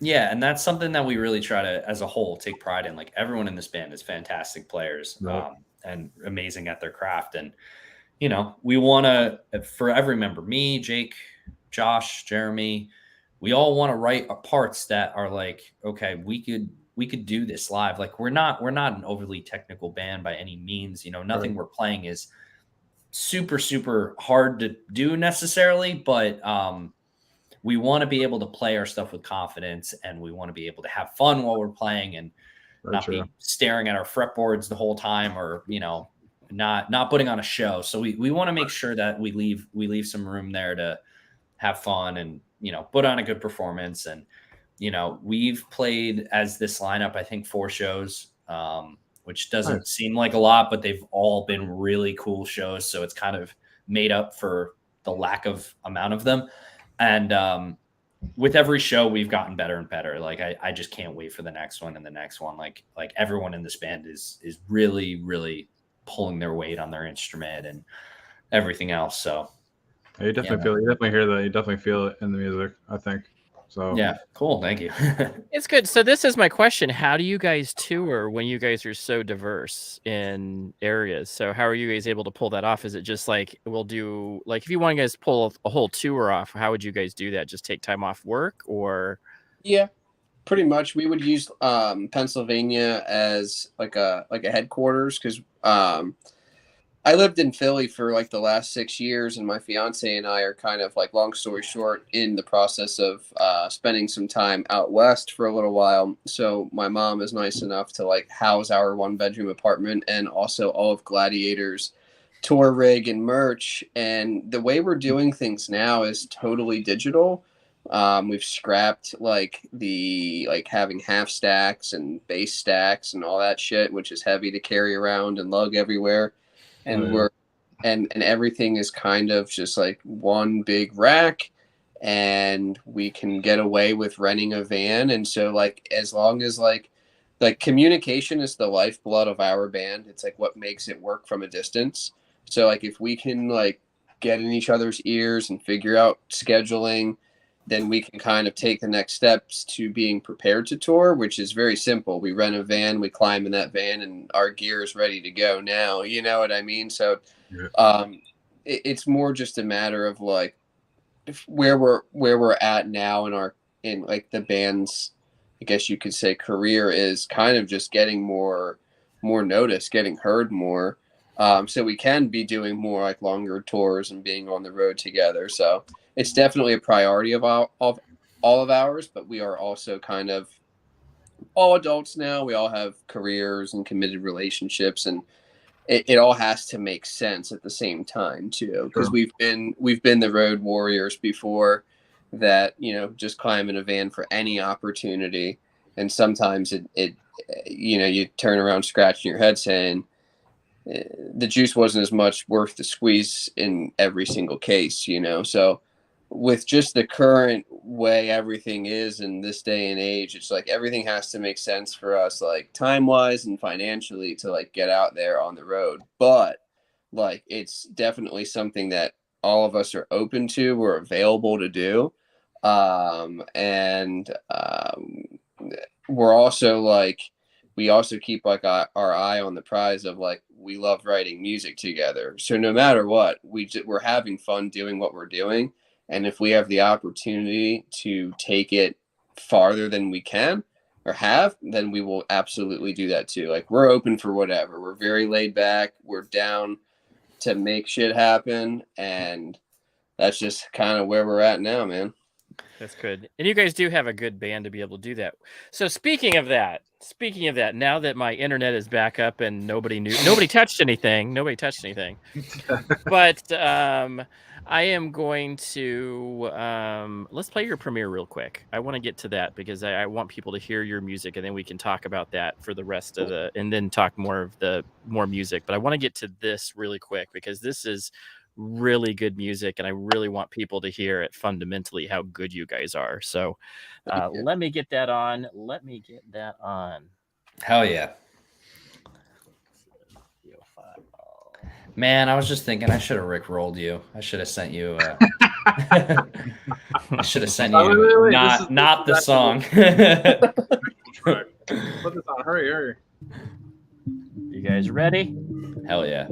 Yeah, and that's something that we really try to, as a whole, take pride in. Like, everyone in this band is fantastic players, Right. and amazing at their craft. And we want to, for every member, me, Jake, Josh, Jeremy, we all want to write parts that are like, okay, we could do this live. Like, we're not an overly technical band by any means. Nothing we're playing is super, super hard to do necessarily, but we want to be able to play our stuff with confidence, and we want to be able to have fun while we're playing, and not be staring at our fretboards the whole time, or not putting on a show. So we want to make sure that we leave some room there to have fun and put on a good performance. And we've played as this lineup, I think 4 shows, which doesn't seem like a lot, but they've all been really cool shows, so it's kind of made up for the lack of amount of them. And with every show, we've gotten better and better. Like, I just can't wait for the next one and the next one. Like everyone in this band is really, really pulling their weight on their instrument and everything else. So you definitely hear that. You definitely feel it in the music, I think. So yeah, cool. Thank you. It's good. So this is my question. How do you guys tour when you guys are so diverse in areas? So how are you guys able to pull that off? Is it just like, we'll do, like, if you want guys to pull a whole tour off, how would you guys do that? Just take time off work, or? Yeah, pretty much. We would use Pennsylvania as like a headquarters, because I lived in Philly for like the last 6 years, and my fiance and I are kind of, like, long story short, in the process of spending some time out west for a little while. So my mom is nice enough to, like, house our 1-bedroom apartment and also all of Gladiators tour rig and merch. And the way we're doing things now is totally digital. We've scrapped having half stacks and base stacks and all that shit, which is heavy to carry around and lug everywhere. And and everything is kind of just like one big rack, and we can get away with renting a van. And so, like, as long as like communication is the lifeblood of our band, it's like what makes it work from a distance. So, like, if we can, like, get in each other's ears and figure out scheduling, then we can kind of take the next steps to being prepared to tour, which is very simple. We rent a van, we climb in that van, and our gear is ready to go now. You know what I mean? So it's more just a matter of, like, where we're at now in like the band's, I guess you could say, career is kind of just getting more notice, getting heard more. So we can be doing more like longer tours and being on the road together. So it's definitely a priority of all of ours, but we are also kind of all adults now. We all have careers and committed relationships, and it all has to make sense at the same time too, because we've been the road warriors before that, you know, just climb in a van for any opportunity, and sometimes it you know, you turn around scratching your head saying the juice wasn't as much worth the squeeze in every single case, you know. So with just the current way everything is in this day and age, it's like everything has to make sense for us, like time wise and financially, to like get out there on the road. But like it's definitely something that all of us are open to, we're available to do. And we're also like, we also keep like our eye on the prize of like, we love writing music together. So no matter what, we're having fun doing what we're doing. And if we have the opportunity to take it farther than we can or have, then we will absolutely do that too. Like we're open for whatever. We're very laid back. We're down to make shit happen. And that's just kind of where we're at now, man. That's good. And you guys do have a good band to be able to do that. So speaking of that, now that my internet is back up and nobody touched anything, but I am going to let's play your premiere real quick. I want to get to that because I want people to hear your music, and then we can talk about that for the rest of and then talk more music. But I want to get to this really quick because this is really good music, and I really want people to hear it fundamentally how good you guys are. So let me get that on. Hell yeah. Man, I was just thinking I should have rickrolled you. I should have sent you I should have sent you not the song. Put this on. Hurry. You guys ready? Hell yeah.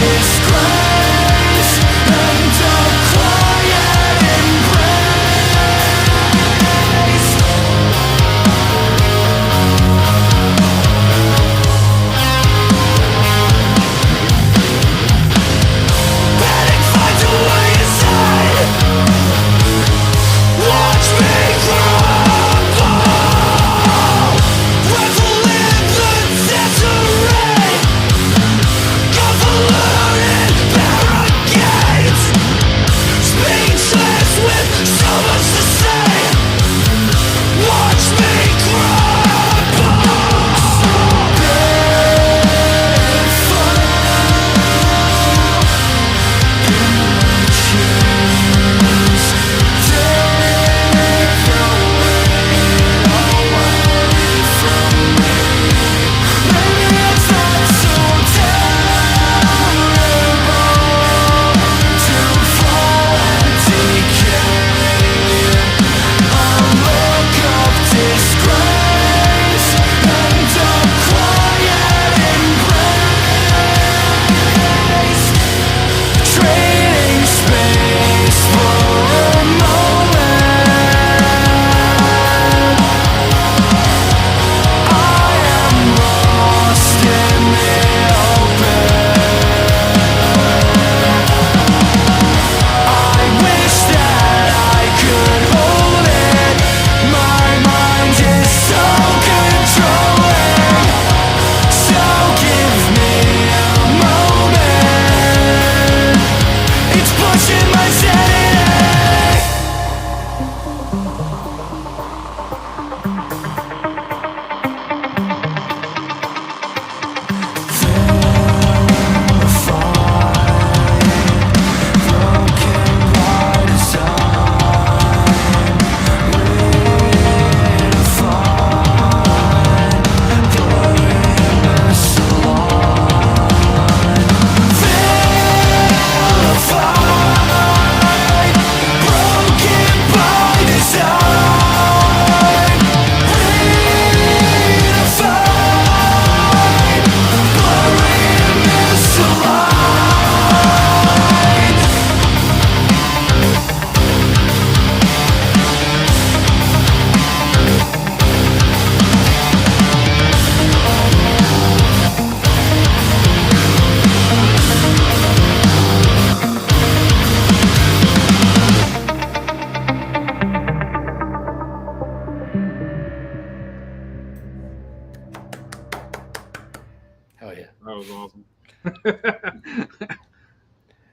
Disgrace and a cloud.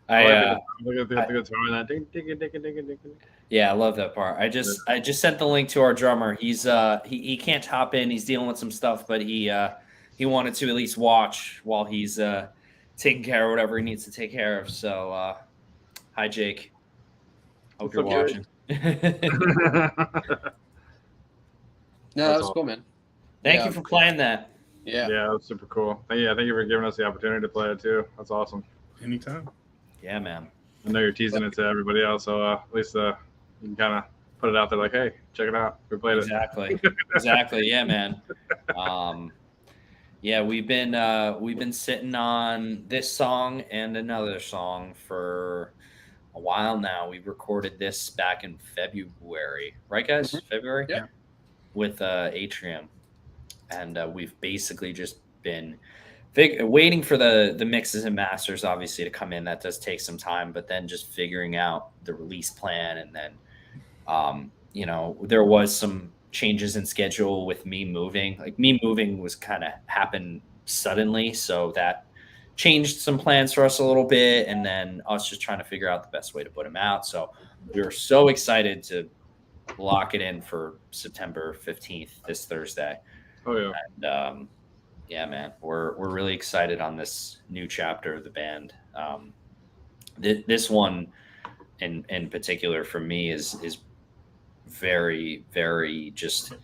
I look at the guitar and that ding, ding, ding, ding, ding, ding, ding. Yeah, I love that part. I just sent the link to our drummer. He's he can't hop in. He's dealing with some stuff, but he wanted to at least watch while he's taking care of whatever he needs to take care of. So hi Jake. Hope you're watching. No, that was cool, man. Thank you for playing that. Yeah. Yeah, that's super cool. Thank you for giving us the opportunity to play it too. That's awesome. Anytime. Yeah, man. I know you're teasing it to everybody else, so at least you can kind of put it out there like, hey, check it out. We played it. Exactly. Yeah, man. Yeah, we've been sitting on this song and another song for a while now. We recorded this back in February, right, guys? Mm-hmm. February? Yeah. With Atrium. And we've basically just been waiting for the mixes and masters, obviously, to come in. That does take some time, but then just figuring out the release plan. And then, there was some changes in schedule with me moving. Like, me moving was kind of happened suddenly. So that changed some plans for us a little bit. And then us just trying to figure out the best way to put them out. So we were so excited to lock it in for September 15th, this Thursday. Oh, yeah. And, yeah, man, we're really excited on this new chapter of the band. This one in particular for me is very, very just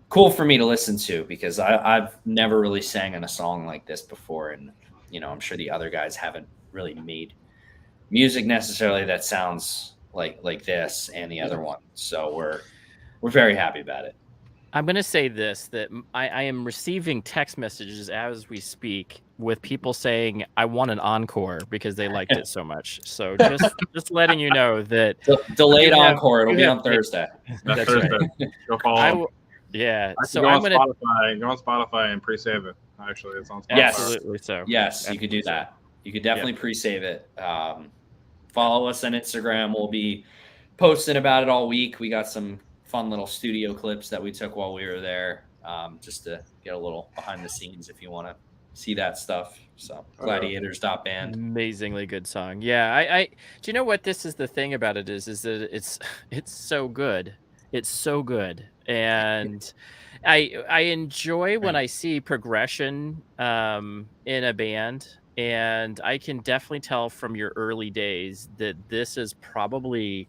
cool for me to listen to, because I've never really sang on a song like this before. And, I'm sure the other guys haven't really made music necessarily that sounds like this and the other one. So we're very happy about it. I'm going to say this, that I am receiving text messages as we speak with people saying, I want an encore because they liked it so much. So just letting you know that. Delayed encore. It'll be on Thursday. That's Thursday. right. Go follow. So go I'm on going to go on Spotify and pre-save it. Actually, it's on Spotify. Absolutely so. Yes, you could do that. You could definitely pre-save it. Follow us on Instagram. We'll be posting about it all week. We got some fun little studio clips that we took while we were there, just to get a little behind the scenes if you want to see that stuff. So gladiators.band. Amazingly good song. Yeah, I do you know what this is? The thing about it is that it's so good. It's so good. And I enjoy when I see progression in a band, and I can definitely tell from your early days that this is probably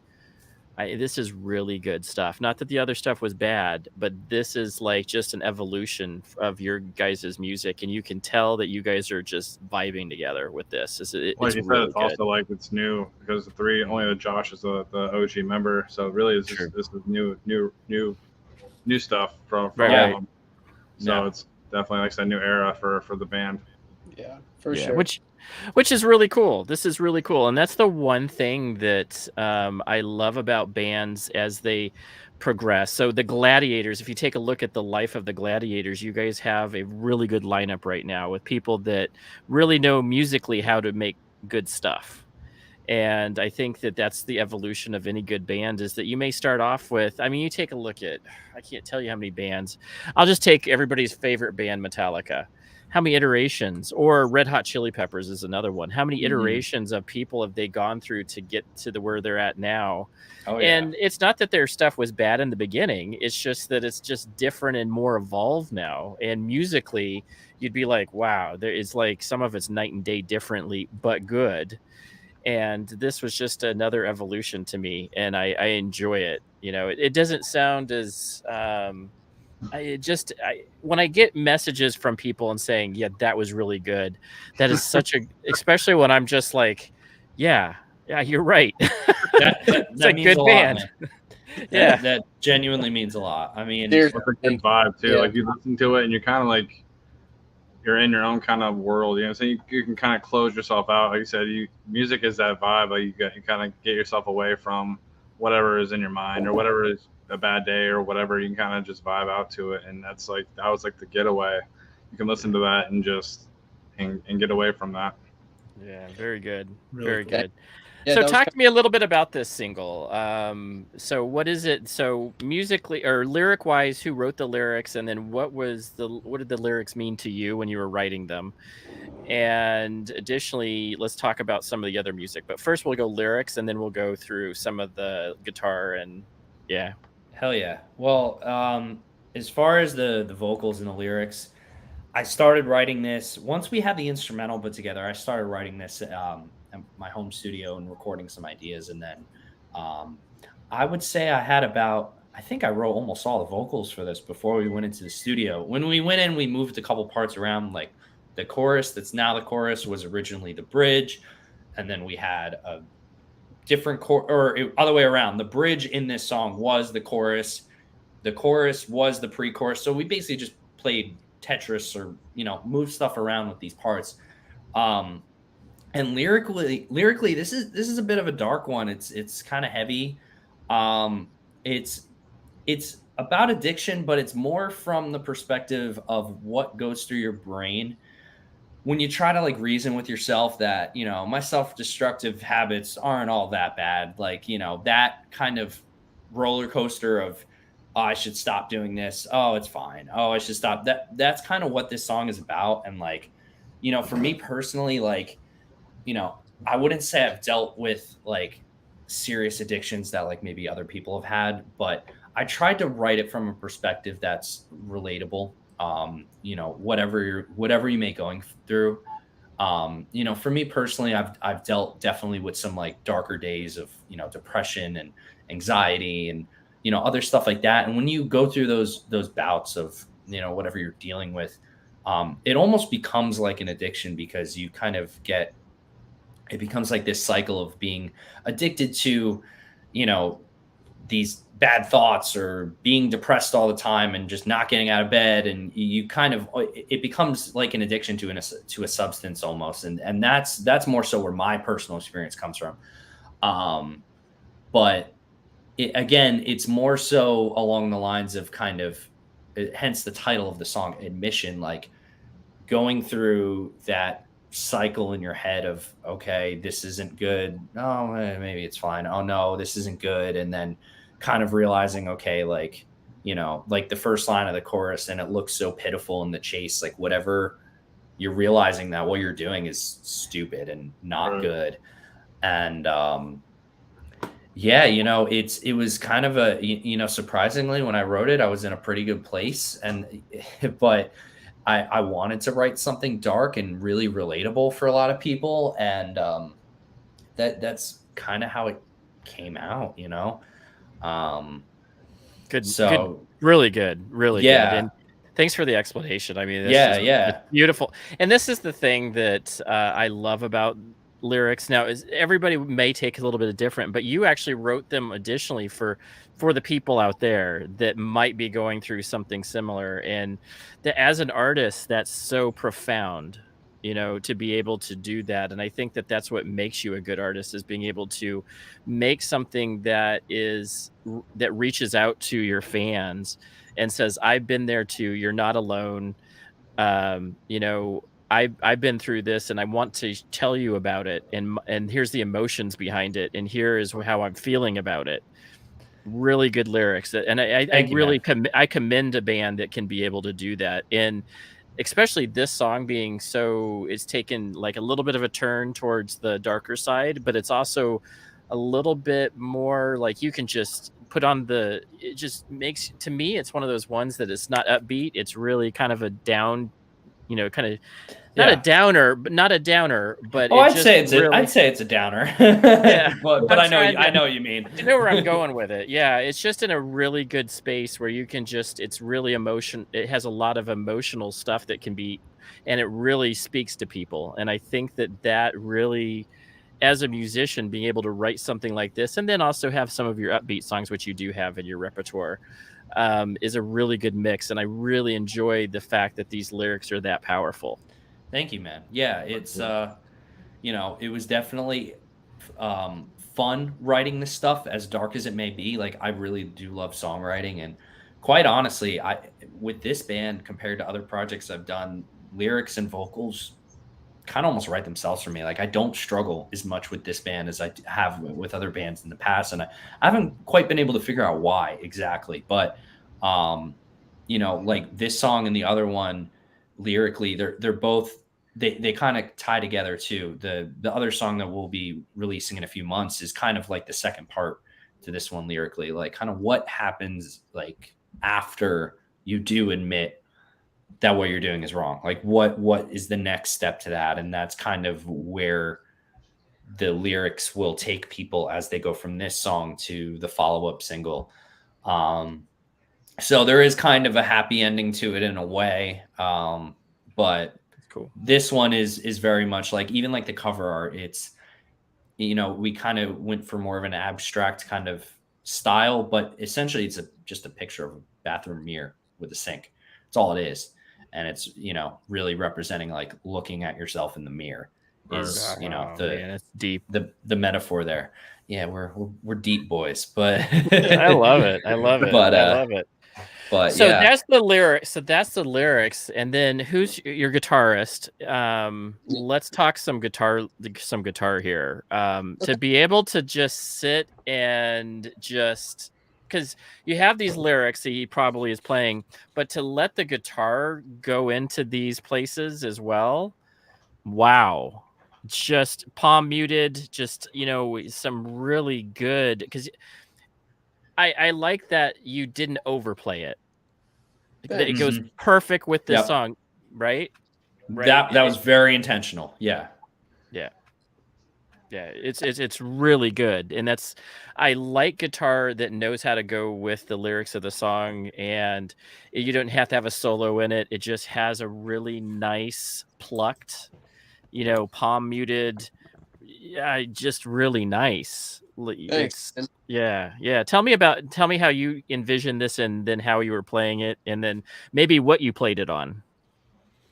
this is really good stuff. Not that the other stuff was bad, but this is like just an evolution of your guys' music, and you can tell that you guys are just vibing together with this. Like you said, it's also like it's new because only the Josh is the OG member, so really this is new stuff from all of them. So it's definitely like a new era for the band. Yeah, for sure. Which is really cool. This is really cool. And that's the one thing that I love about bands as they progress. So the Gladiators, if you take a look at the life of the Gladiators, you guys have a really good lineup right now with people that really know musically how to make good stuff. And I think that that's the evolution of any good band, is that you may start off with, you take a look at, I can't tell you how many bands. I'll just take everybody's favorite band, Metallica. How many iterations, or Red Hot Chili Peppers is another one. How many iterations of people have they gone through to get to where they're at now? Oh, yeah. And it's not that their stuff was bad in the beginning. It's just that it's just different and more evolved now. And musically, you'd be like, wow, there is like some of it's night and day differently, but good. And this was just another evolution to me, and I enjoy it. It doesn't sound as when I get messages from people and saying, yeah, that was really good, that is such especially when I'm just like, yeah, you're right. It's a good band. Yeah, that genuinely means a lot. It's a good vibe too. Yeah. Like you listen to it and you're kind of like, you're in your own kind of world, so you can kind of close yourself out. Like you said, music is that vibe. Like you kind of get yourself away from whatever is in your mind or whatever is a bad day or whatever. You can kind of just vibe out to it, and that was like the getaway. You can listen to that and just and get away from that. Yeah, very good. Really Very cool. good. Yeah, So that was talk to me a little bit about this single. So what is it? So musically or lyric wise, who wrote the lyrics, and then what did the lyrics mean to you when you were writing them? And additionally, let's talk about some of the other music. But first we'll go lyrics and then we'll go through some of the guitar and yeah. Hell yeah. Well, as far as the vocals and the lyrics, I started writing this once we had the instrumental put together. I started writing this in my home studio and recording some ideas, and then um, I would say I think I wrote almost all the vocals for this before we went into the studio. When we went in, we moved a couple parts around, like the chorus that's now the chorus was originally the bridge, and then we had a different other way around. The bridge in this song was the chorus. The chorus was the pre-chorus. So we basically just played Tetris or moved stuff around with these parts. Um, and lyrically, this is a bit of a dark one. It's kind of heavy. Um, it's it's about addiction, but it's more from the perspective of what goes through your brain when you try to like reason with yourself that my self-destructive habits aren't all that bad, like that kind of roller coaster of, oh, I should stop doing this, oh it's fine, oh I should stop, that's kind of what this song is about. And like for me personally, like I wouldn't say I've dealt with like serious addictions that like maybe other people have had, but I tried to write it from a perspective that's relatable. Whatever you may going through. For me personally, I've dealt definitely with some like darker days of depression and anxiety and other stuff like that. And when you go through those bouts of whatever you're dealing with, it almost becomes like an addiction because you kind of it becomes like this cycle of being addicted to these bad thoughts or being depressed all the time and just not getting out of bed, and you kind of, it becomes like an addiction to a substance almost. And that's more so where my personal experience comes from. But again, it's more so along the lines of kind of, hence the title of the song, admission, like going through that cycle in your head of, okay, this isn't good, oh maybe it's fine, oh no, this isn't good, and then kind of realizing, okay, like like the first line of the chorus, and it looks so pitiful in the chase, like whatever, you're realizing that what you're doing is stupid and not good. And it was kind of a, surprisingly, when I wrote it, I was in a pretty good place, and but I wanted to write something dark and really relatable for a lot of people. And that's kind of how it came out, Good. So good, really good. Really yeah. good. And thanks for the explanation. I mean, it's beautiful. And this is the thing that I love about lyrics. Now, is everybody may take a little bit of different, but you actually wrote them additionally for the people out there that might be going through something similar. And that as an artist, that's so profound, to be able to do that. And I think that that's what makes you a good artist, is being able to make something that reaches out to your fans and says, I've been there too. You're not alone. I've been through this, and I want to tell you about it. And here's the emotions behind it. And here is how I'm feeling about it. Really good lyrics. And I really commend a band that can be able to do that. And especially this song being it's taken like a little bit of a turn towards the darker side, but it's also a little bit more like you can just put on it just makes, to me, it's one of those ones that it's not upbeat. It's really kind of a down, kind of not a downer, but I'd say it's a downer. Yeah, but I know what you mean. You know where I'm going with it. Yeah, it's just in a really good space where you can it's really it has a lot of emotional stuff that can be, and it really speaks to people. And I think that really, as a musician, being able to write something like this, and then also have some of your upbeat songs, which you do have in your repertoire, is a really good mix. And I really enjoyed the fact that these lyrics are that powerful. Thank you, man. Yeah, it's it was definitely fun writing this stuff, as dark as it may be. Like, I really do love songwriting, and quite honestly, with this band compared to other projects I've done, lyrics and vocals kind of almost write themselves for me. Like I don't struggle as much with this band as I have with other bands in the past, and I haven't quite been able to figure out why exactly. But you know, like this song and the other one, lyrically, they're both they kind of tie together too. The other song that we'll be releasing in a few months is kind of like the second part to this one lyrically, like kind of what happens like after you do admit that what you're doing is wrong. Like what is the next step to that? And that's kind of where the lyrics will take people as they go from this song to the follow-up single. So there is kind of a happy ending to it in a way. But cool. This one is very much like, even like the cover art, it's, you know, we kind of went for more of an abstract kind of style, but essentially it's just a picture of a bathroom mirror with a sink. That's all it is. And it's, you know, really representing like looking at yourself in the mirror is, you know, it's deep. The metaphor there. Yeah, we're deep boys, but I love it. I love it. But I love it. But so yeah. that's the lyrics. So that's the lyrics. And then who's your guitarist? Let's talk some guitar here. To be able to just sit and just, because you have these lyrics that he probably is playing, but to let the guitar go into these places as well. Wow. Just palm muted, just, you know, some really good, because I like that you didn't overplay it. It goes perfect with this song, right? That was very intentional. Yeah. It's really good, and that's, I like guitar that knows how to go with the lyrics of the song, and you don't have to have a solo in it. It just has a really nice plucked, you know, palm muted, just really nice. Thanks. Tell me how you envision this, and then how you were playing it, and then maybe what you played it on.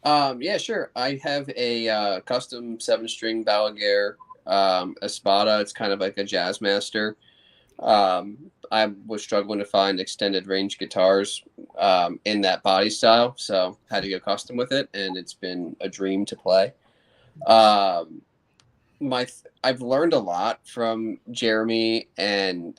Yeah, sure. I have a custom 7-string Balaguer Espada. It's kind of like a Jazzmaster. I was struggling to find extended range guitars in that body style, so had to go custom with it, and it's been a dream to play. I've learned a lot from Jeremy and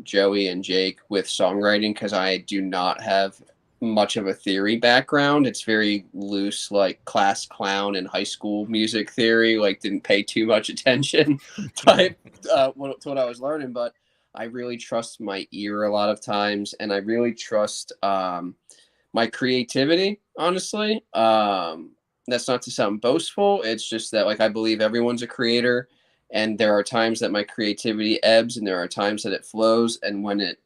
Joey and Jake with songwriting, because I do not have much of a theory background. It's very loose, like class clown and high school music theory, like didn't pay too much attention type to what I was learning. But I really trust my ear a lot of times, and I really trust my creativity, honestly. That's not to sound boastful. It's just that, like, I believe everyone's a creator, and there are times that my creativity ebbs, and there are times that it flows. And when it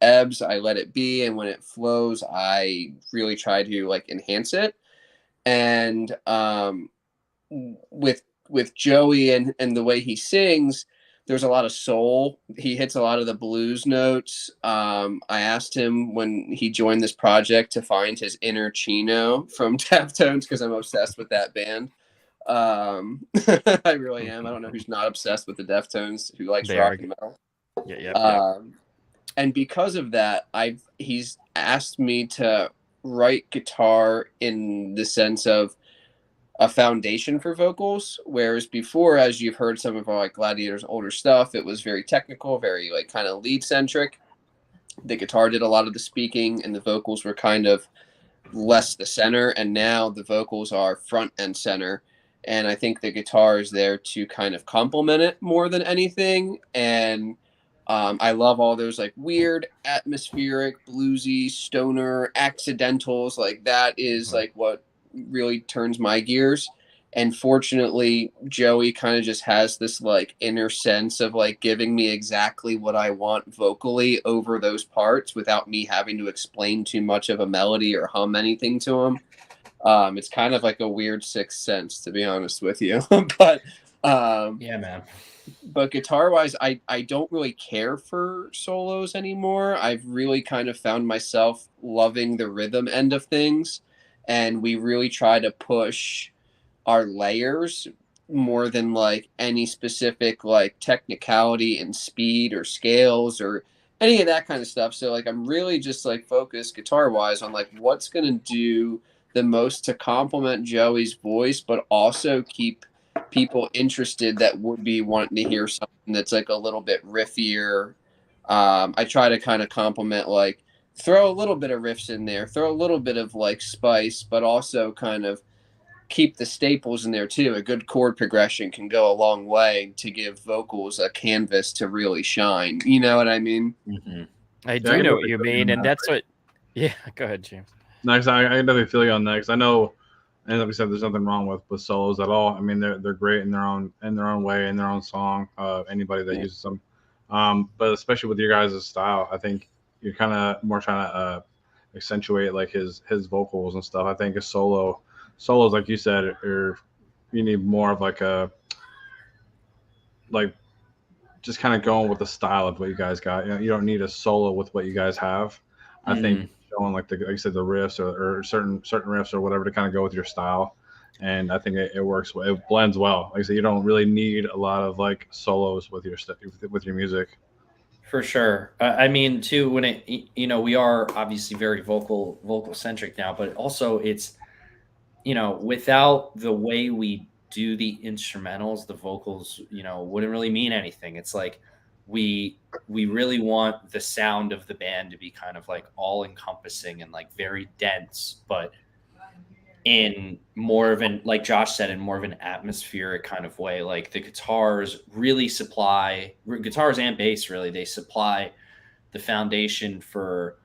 ebbs, I let it be, and when it flows, I really try to like enhance it. And with Joey and the way he sings, there's a lot of soul. He hits a lot of the blues notes. I asked him when he joined this project to find his inner Chino from Deftones, because I'm obsessed with that band. I really am. I don't know who's not obsessed with the Deftones, who likes rock and metal. And because of that, he's asked me to write guitar in the sense of a foundation for vocals, whereas before, as you've heard some of our like Gladiators older stuff, it was very technical, very like kind of lead centric. The guitar did a lot of the speaking, and the vocals were kind of less the center, and now the vocals are front and center. And I think the guitar is there to kind of complement it more than anything. And I love all those like weird atmospheric bluesy stoner accidentals. Like that is like what really turns my gears. And fortunately, Joey kind of just has this like inner sense of like giving me exactly what I want vocally over those parts without me having to explain too much of a melody or hum anything to him. It's kind of like a weird sixth sense, to be honest with you. But yeah, man. But guitar wise, I don't really care for solos anymore. I've really kind of found myself loving the rhythm end of things, and we really try to push our layers more than like any specific like technicality and speed or scales or any of that kind of stuff. So like I'm really just like focused guitar wise on like what's gonna do the most to complement Joey's voice, but also keep people interested that would be wanting to hear something that's like a little bit riffier. I try to kind of complement, like throw a little bit of riffs in there, throw a little bit of like spice, but also kind of keep the staples in there too. A good chord progression can go a long way to give vocals a canvas to really shine. You know what I mean? Mm-hmm. I do know what you mean, and that's what. Yeah, go ahead, James. Next, I definitely feel you on next. I know, and like we said, there's nothing wrong with solos at all. I mean, they're great in their own way, in their own song. Anybody that uses them, but especially with your guys' style, I think you're kind of more trying to accentuate like his vocals and stuff. I think a solos, like you said, are you need more of like a just kind of going with the style of what you guys got. You know, you don't need a solo with what you guys have. I think showing like you said, the riffs or certain riffs or whatever to kind of go with your style. And I think it works. It blends well. Like I said, you don't really need a lot of like solos with your stuff, with your music. For sure. I mean, too, when it, you know, we are obviously very vocal centric now, but also it's, you know, without the way we do the instrumentals, the vocals, you know, wouldn't really mean anything. It's like we really want the sound of the band to be kind of like all encompassing and like very dense, but in more of an, like Josh said, in more of an atmospheric kind of way. Like the guitars really supply, guitars and bass really, they supply the foundation for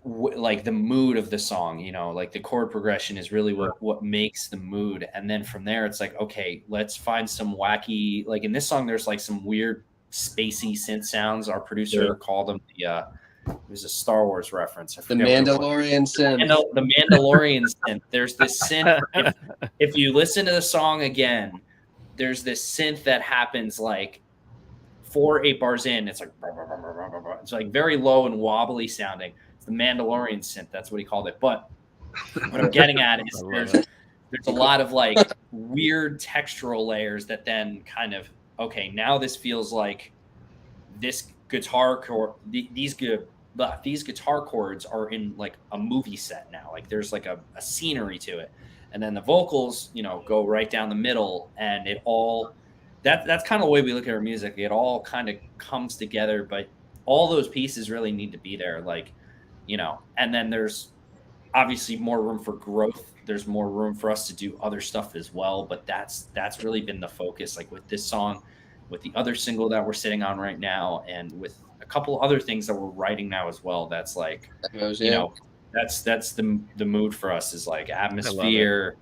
like the mood of the song, you know, like the chord progression is really what makes the mood. And then from there, it's like, okay, let's find some wacky, like in this song, there's like some weird spacey synth sounds. Our producer called them it was a Star Wars reference. The Mandalorian synth. The Mandalorian synth. There's this synth. If you listen to the song again, there's this synth that happens like 4-8 bars in. It's like it's like very low and wobbly sounding. It's the Mandalorian synth. That's what he called it. But what I'm getting at is there's a lot of like weird textural layers that then kind of, okay, now this feels like this guitar chord, these guitar chords are in like a movie set now. Like there's like a scenery to it. And then the vocals, you know, go right down the middle, and it all that's kind of the way we look at our music. It all kind of comes together, but all those pieces really need to be there. Like, you know, and then there's obviously more room for growth. There's more room for us to do other stuff as well. But that's really been the focus, like with this song, with the other single that we're sitting on right now, and with a couple other things that we're writing now as well. That's like, you know, that's the mood for us is like atmosphere,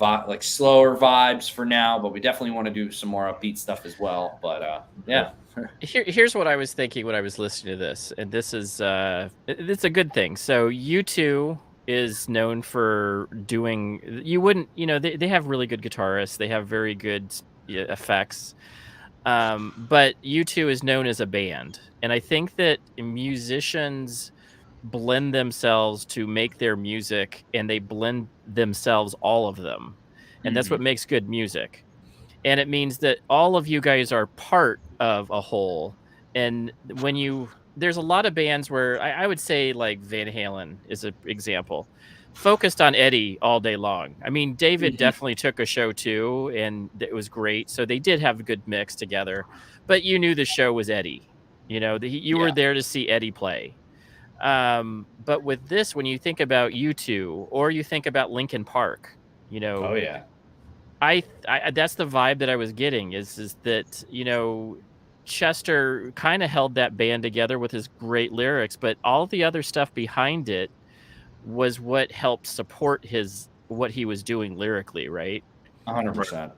like slower vibes for now, but we definitely want to do some more upbeat stuff as well. But yeah. Here's what I was thinking when I was listening to this, and this is it's a good thing. So U2 is known for doing, you wouldn't, you know, they have really good guitarists, they have very good effects, but U2 is known as a band, and I think that musicians blend themselves to make their music, and they blend themselves, all of them, and that's what makes good music. And it means that all of you guys are part of a whole. And when there's a lot of bands where I would say like Van Halen is an example, focused on Eddie all day long. I mean, David definitely took a show too, and it was great. So they did have a good mix together, but you knew the show was Eddie. You know, you were there to see Eddie play. But with this, when you think about U2 or you think about Linkin Park, you know, oh yeah, I that's the vibe that I was getting is that, you know, Chester kind of held that band together with his great lyrics, but all the other stuff behind it was what helped support what he was doing lyrically, right? 100%.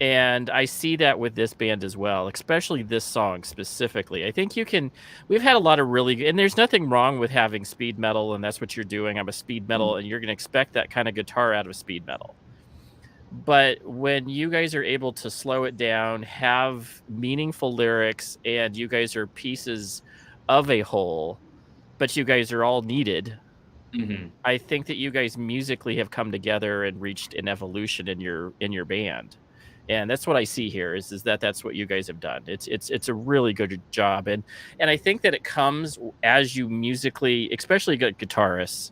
And I see that with this band as well, especially this song specifically. I think we've had a lot of really good, and there's nothing wrong with having speed metal, and that's what you're doing. I'm a speed metal, and you're going to expect that kind of guitar out of speed metal. But when you guys are able to slow it down, have meaningful lyrics, and you guys are pieces of a whole, but you guys are all needed, I think that you guys musically have come together and reached an evolution in your band. And that's what I see here is that that's what you guys have done. It's a really good job. And I think that it comes as you musically, especially good guitarists,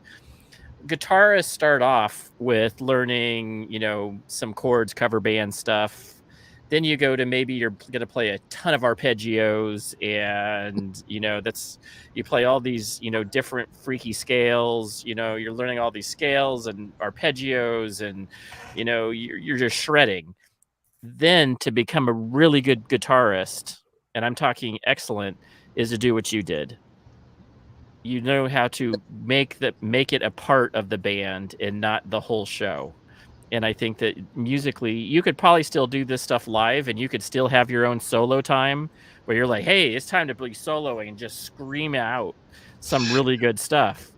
guitarists start off with learning, some chords, cover band stuff. Then you go to maybe you're going to play a ton of arpeggios, and you play all these different freaky scales. You're learning all these scales and arpeggios, and you're just shredding. Then to become a really good guitarist, and I'm talking excellent, is to do what you did. You know how to make it a part of the band and not the whole show. And I think that musically, you could probably still do this stuff live, and you could still have your own solo time where you're like, hey, it's time to be soloing, and just scream out some really good stuff.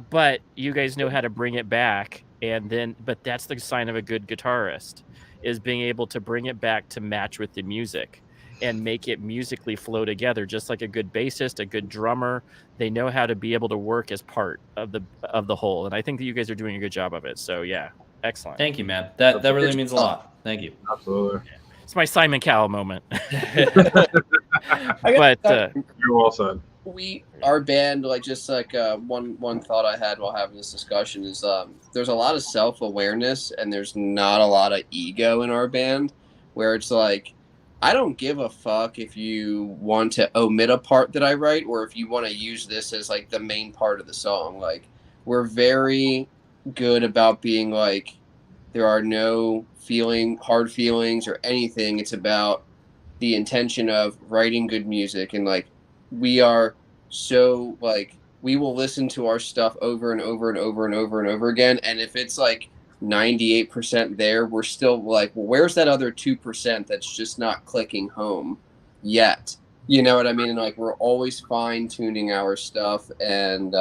But you guys know how to bring it back. But that's the sign of a good guitarist, is being able to bring it back to match with the music and make it musically flow together, just like a good bassist, a good drummer. They know how to be able to work as part of the whole. And I think that you guys are doing a good job of it. So yeah. Excellent. Thank you, man. That really means a lot. Thank you. Absolutely. It's my Simon Cowell moment. But You're well said. Our band, one thought I had while having this discussion is there's a lot of self-awareness and there's not a lot of ego in our band, where it's like, I don't give a fuck if you want to omit a part that I write or if you want to use this as like the main part of the song. Like, we're very good about being like, there are no hard feelings or anything. It's about the intention of writing good music, and like, we are so like, we will listen to our stuff over and over and over and over and over again, and if it's like 98% there, we're still like, well, where's that other 2% that's just not clicking home yet? You know what I mean? And like, we're always fine-tuning our stuff, and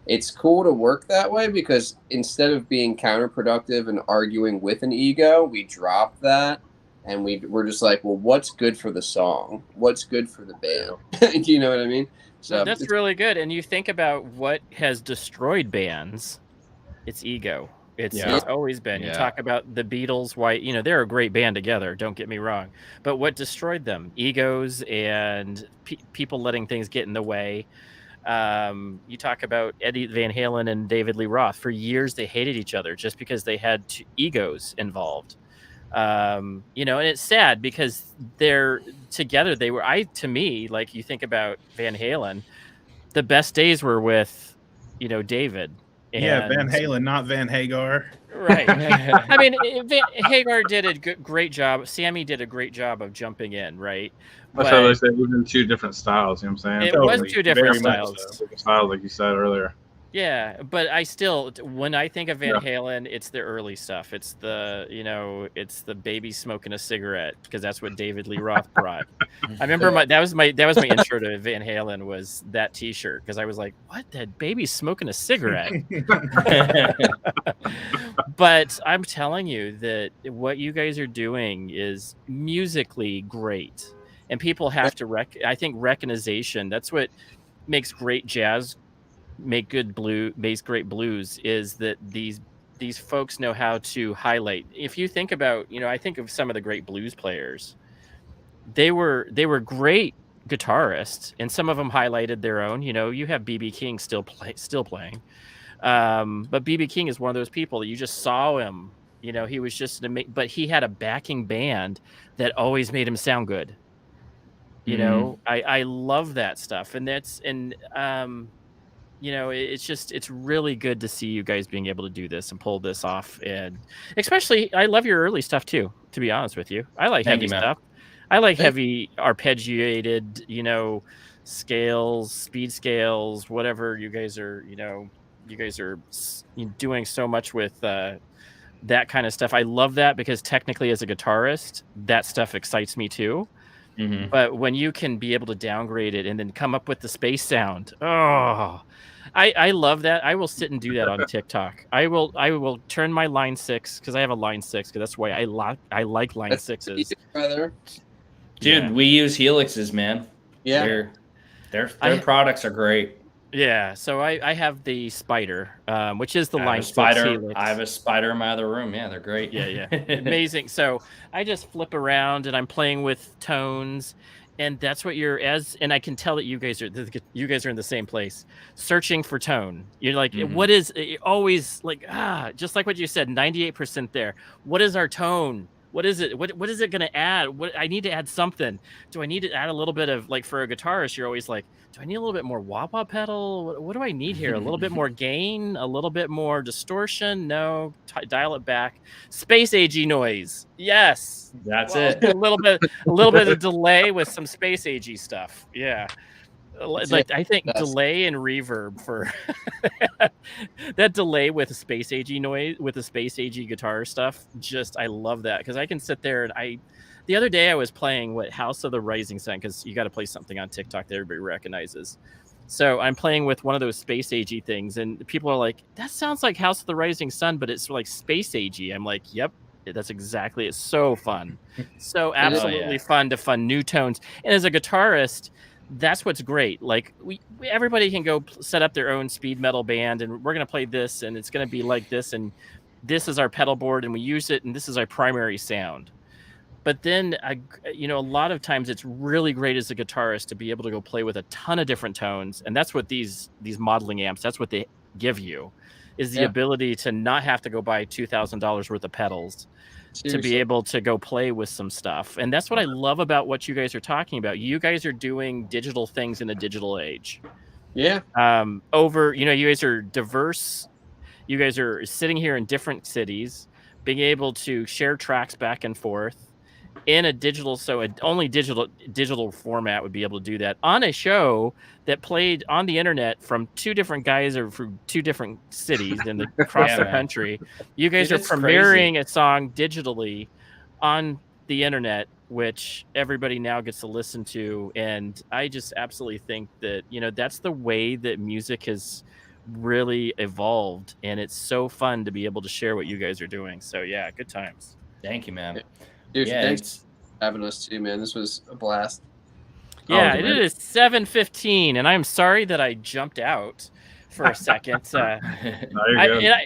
it's cool to work that way, because instead of being counterproductive and arguing with an ego, we drop that and we're just like, well, what's good for the song? What's good for the band? Do you know what I mean? So that's really good. And you think about what has destroyed bands, it's ego. It's always been. You talk about the Beatles, why, they're a great band together, don't get me wrong. But what destroyed them? Egos and people letting things get in the way. You talk about Eddie Van Halen and David Lee Roth. For years, they hated each other just because they had egos involved. And it's sad because they're together. To me, like, you think about Van Halen, the best days were with, David. Van Halen, not Van Hagar. Right. I mean, Hagar did a great job. Sammy did a great job of jumping in, right? That's how they say it was in two different styles. You know what I'm saying? It was two different styles. Different styles, like you said earlier. Yeah, but when I think of Van Halen, it's the early stuff. It's it's the baby smoking a cigarette, because that's what David Lee Roth brought. I remember that was my intro to Van Halen, was that T-shirt, because I was like, what? That baby smoking a cigarette? But I'm telling you that what you guys are doing is musically great, and people have to I think recognition. That's what makes great jazz. Makes great blues, is that these folks know how to highlight. If you think about, I think of some of the great blues players, they were great guitarists, and some of them highlighted their own. You have BB King still playing, but BB King is one of those people that you just saw him. He was just but he had a backing band that always made him sound good. I love that stuff, and it's really good to see you guys being able to do this and pull this off. And especially, I love your early stuff too, to be honest with you. I like heavy stuff. I like heavy arpeggiated, scales, speed scales, whatever you guys are, doing so much with that kind of stuff. I love that, because technically as a guitarist, that stuff excites me too. Mm-hmm. But when you can be able to downgrade it and then come up with the space sound, I love that. I will sit and do that on TikTok. I will turn my line 6, because I have a line 6, because that's why I like line 6s. Dude, we use Helixes, man. Yeah, their products are great. Yeah, so I have the Spider, which is the line 6 Helix. I have a Spider in my other room. Yeah, they're great. Yeah, amazing. So I just flip around and I'm playing with tones, And that's what you're and I can tell that you guys are in the same place, searching for tone. You're like, what is always like, just like what you said, 98% there. What is our tone? What is it? What is it going to add? What I need to add something. Do I need to add a little bit of, like, for a guitarist, you're always like, do I need a little bit more wah-wah pedal? What do I need here? A little bit more gain, a little bit more distortion? No, dial it back. Space agey noise. Yes. That's it. A little bit of delay with some space agey stuff. Yeah. Like, I think delay and reverb for that delay with space agey noise, with the space agey guitar stuff. I love that, because I can sit there and the other day I was playing House of the Rising Sun, because you got to play something on TikTok that everybody recognizes. So I'm playing with one of those space agey things, and people are like, that sounds like House of the Rising Sun, but it's like space agey. I'm like, yep, that's exactly. It's so fun. So absolutely fun to find new tones. And as a guitarist, that's what's great. Like, everybody can go set up their own speed metal band, and we're going to play this, and it's going to be like this, and this is our pedal board, and we use it, and this is our primary sound. But then, a lot of times it's really great as a guitarist to be able to go play with a ton of different tones. And that's what these modeling amps, that's what they give you, is the ability to not have to go buy $2,000 worth of pedals. Seriously. To be able to go play with some stuff. And that's what I love about what you guys are talking about. You guys are doing digital things in a digital age. Yeah. You guys are diverse. You guys are sitting here in different cities, being able to share tracks back and forth in a digital. So only digital format would be able to do that on a show that played on the internet from two different guys or from two different cities across the country. You guys are premiering a song digitally on the internet, which everybody now gets to listen to. And I just absolutely think that, that's the way that music has really evolved. And it's so fun to be able to share what you guys are doing. So yeah, good times. Thank you, man. Dude, thanks for having us too, man. This was a blast. Yeah, it is 7:15, and I'm sorry that I jumped out for a second.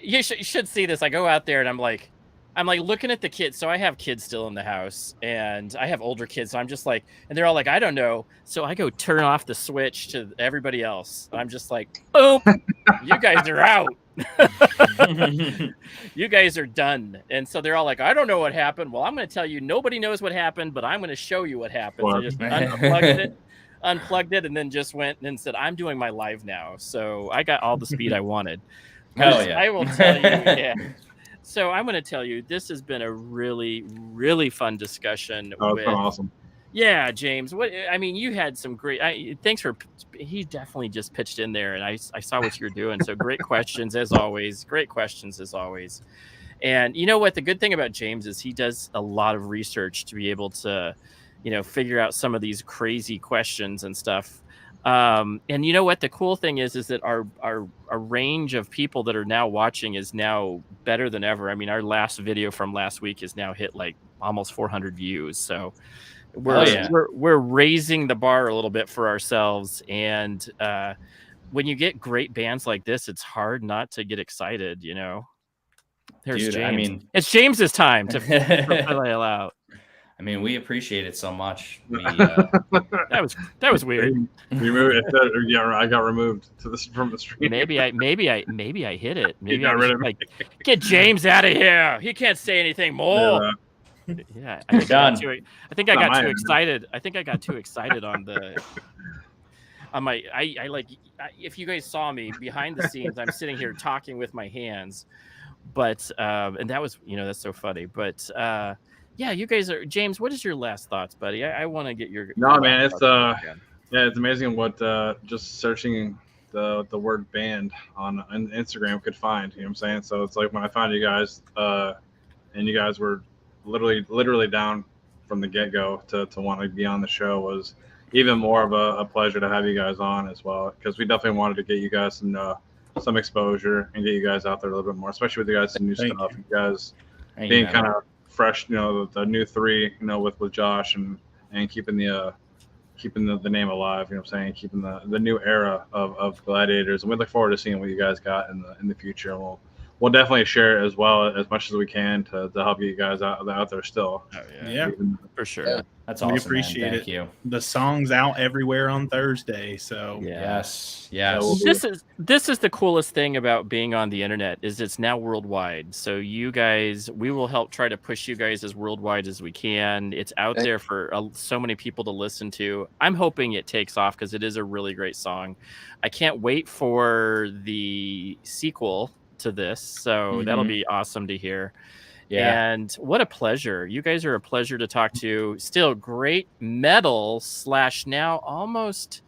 You should see this. I go out there and I'm like looking at the kids. So I have kids still in the house, and I have older kids. So I'm just like, and they're all like, I don't know. So I go turn off the switch to everybody else. I'm just like, boom, you guys are out. You guys are done. And so they're all like, I don't know what happened. Well, I'm going to tell you, nobody knows what happened, but I'm going to show you what happened. So I just unplugged it, and then just went and said, I'm doing my live now. So I got all the speed I wanted. Hell yeah. I will tell you, So I'm going to tell you, this has been a really, really fun discussion. Oh, it's been awesome. Yeah, James. You had some great. Thanks for. He definitely just pitched in there, and I saw what you're doing. So great questions as always. And you know what? The good thing about James is he does a lot of research to be able to, figure out some of these crazy questions and stuff. And you know what? The cool thing is that our range of people that are now watching is now better than ever. I mean, our last video from last week has now hit like almost 400 views. So we're raising the bar a little bit for ourselves. And when you get great bands like this, it's hard not to get excited. There's James. It's James's time to play out. I mean, we appreciate it so much. That was weird. I got removed from the stream. Maybe I hit it. Maybe I was like, get James out of here. He can't say anything more. Yeah, I think I got too excited. I think I got too excited on my. If you guys saw me behind the scenes, I'm sitting here talking with my hands, but and that was that's so funny, but. Yeah, you guys are. James, what is your last thoughts, buddy? I want to get your. No, man, it's it's amazing what just searching the word band on Instagram could find. You know what I'm saying? So it's like when I found you guys, and you guys were literally down from the get go to want to be on the show was even more of a pleasure to have you guys on as well, because we definitely wanted to get you guys some exposure and get you guys out there a little bit more, especially with you guys some new stuff. You guys being kind of fresh, the new three, with Josh and keeping the name alive, you know what I'm saying, keeping the new era of Gladiators, and we look forward to seeing what you guys got in the future. And we'll definitely share it as well as much as we can to help you guys out there still. Oh, Yeah, for sure. Yeah. That's we awesome. appreciate man. it. Thank you. The song's out everywhere on Thursday, so Yeah. Yes. This is the coolest thing about being on the internet is it's now worldwide. So you guys, we will help try to push you guys as worldwide as we can. It's out there for so many people to listen to. I'm hoping it takes off because it is a really great song. I can't wait for the sequel to this. So that'll be awesome to hear. Yeah. And what a pleasure. You guys are a pleasure to talk to. Still great metal / now almost,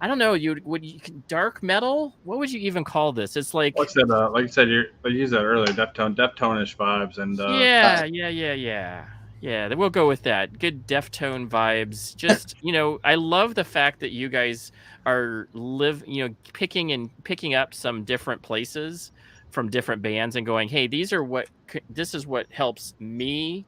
I don't know, dark metal? What would you even call this? It's like, Like you said, like you said earlier, Deftone-ish vibes, and yeah, we'll go with that. Good Deftone vibes. Just, I love the fact that you guys are picking up some different places from different bands and going, hey, this is what helps me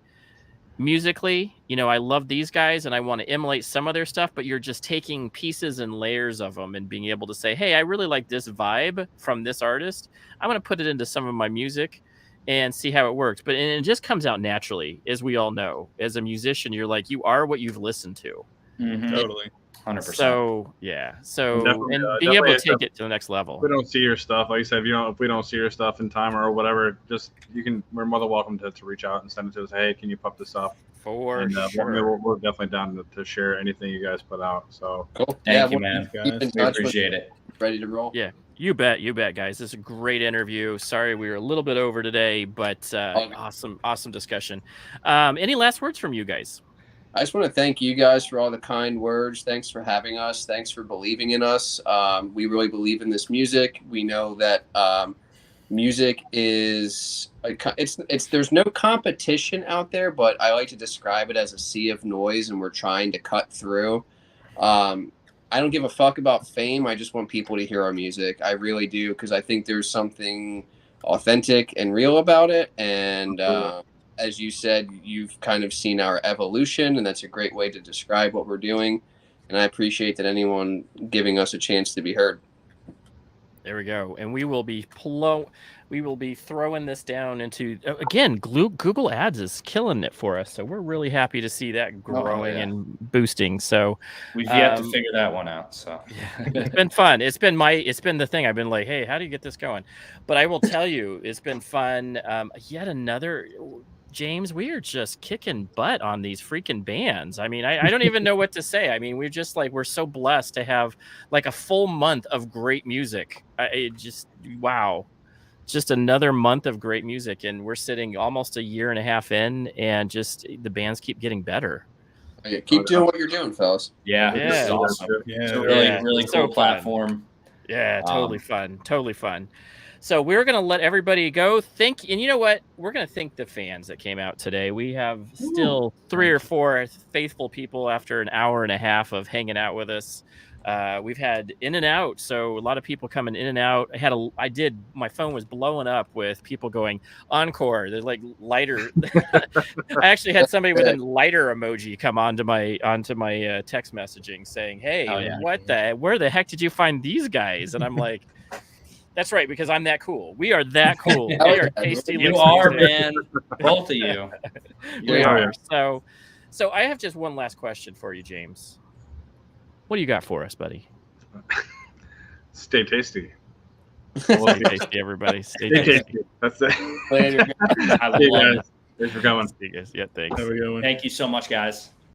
musically. I love these guys and I want to emulate some of their stuff, but you're just taking pieces and layers of them and being able to say, hey, I really like this vibe from this artist. I'm going to put it into some of my music and see how it works. But it just comes out naturally, as we all know. As a musician, you're like, you are what you've listened to. Totally. 100%. So yeah, Definitely, and being able to take it to the next level. If we don't see your stuff, like you said, if we don't see your stuff in time or whatever, we're more than welcome to reach out and send it to us. Hey, can you pop this up? For sure. We're definitely down to share anything you guys put out. So Cool. Thank you, man. Keep in We touch. appreciate it. Ready to roll. Yeah, you bet, guys. This is a great interview. Sorry we were a little bit over today, but awesome discussion. Any last words from you guys? I just want to thank you guys for all the kind words. Thanks for having us. Thanks for believing in us. We really believe in this music. We know that music is there's no competition out there, but I like to describe it as a sea of noise, and we're trying to cut through. I don't give a fuck about fame. I just want people to hear our music. I really do, because I think there's something authentic and real about it. And as you said, you've kind of seen our evolution, and that's a great way to describe what we're doing. And I appreciate that anyone giving us a chance to be heard. There we go. And we will be throwing this down into, again, Google Ads is killing it for us. So we're really happy to see that growing and boosting. So we've yet to figure that one out. So it's been fun. It's been the thing. I've been like, hey, how do you get this going? But I will tell you, it's been fun. Yet another, James, we are just kicking butt on these freaking bands. I mean, I don't even know what to say. I mean, we're so blessed to have like a full month of great music. Wow. Just another month of great music. And we're sitting almost a year and a half in, and just the bands keep getting better. Keep doing what you're doing, fellas. Yeah. This is awesome. Yeah. It's a really so cool platform. Yeah, totally fun. So we're going to let everybody go. And you know what? We're going to thank the fans that came out today. We have still 3 or 4 faithful people after an hour and a half of hanging out with us. We've had in and out. So a lot of people coming in and out. My phone was blowing up with people going encore. There's like lighter. I actually had somebody with a lighter emoji come onto my text messaging saying, hey, where the heck did you find these guys? And I'm like, that's right, because I'm that cool. We are that cool. We are tasty. You are, man. Both of you. We are. So I have just one last question for you, James. What do you got for us, buddy? Stay tasty. Stay tasty, everybody. Stay tasty. That's it. Later. I love it. Thanks for coming. Yeah, thanks. There we go. Thank you so much, guys.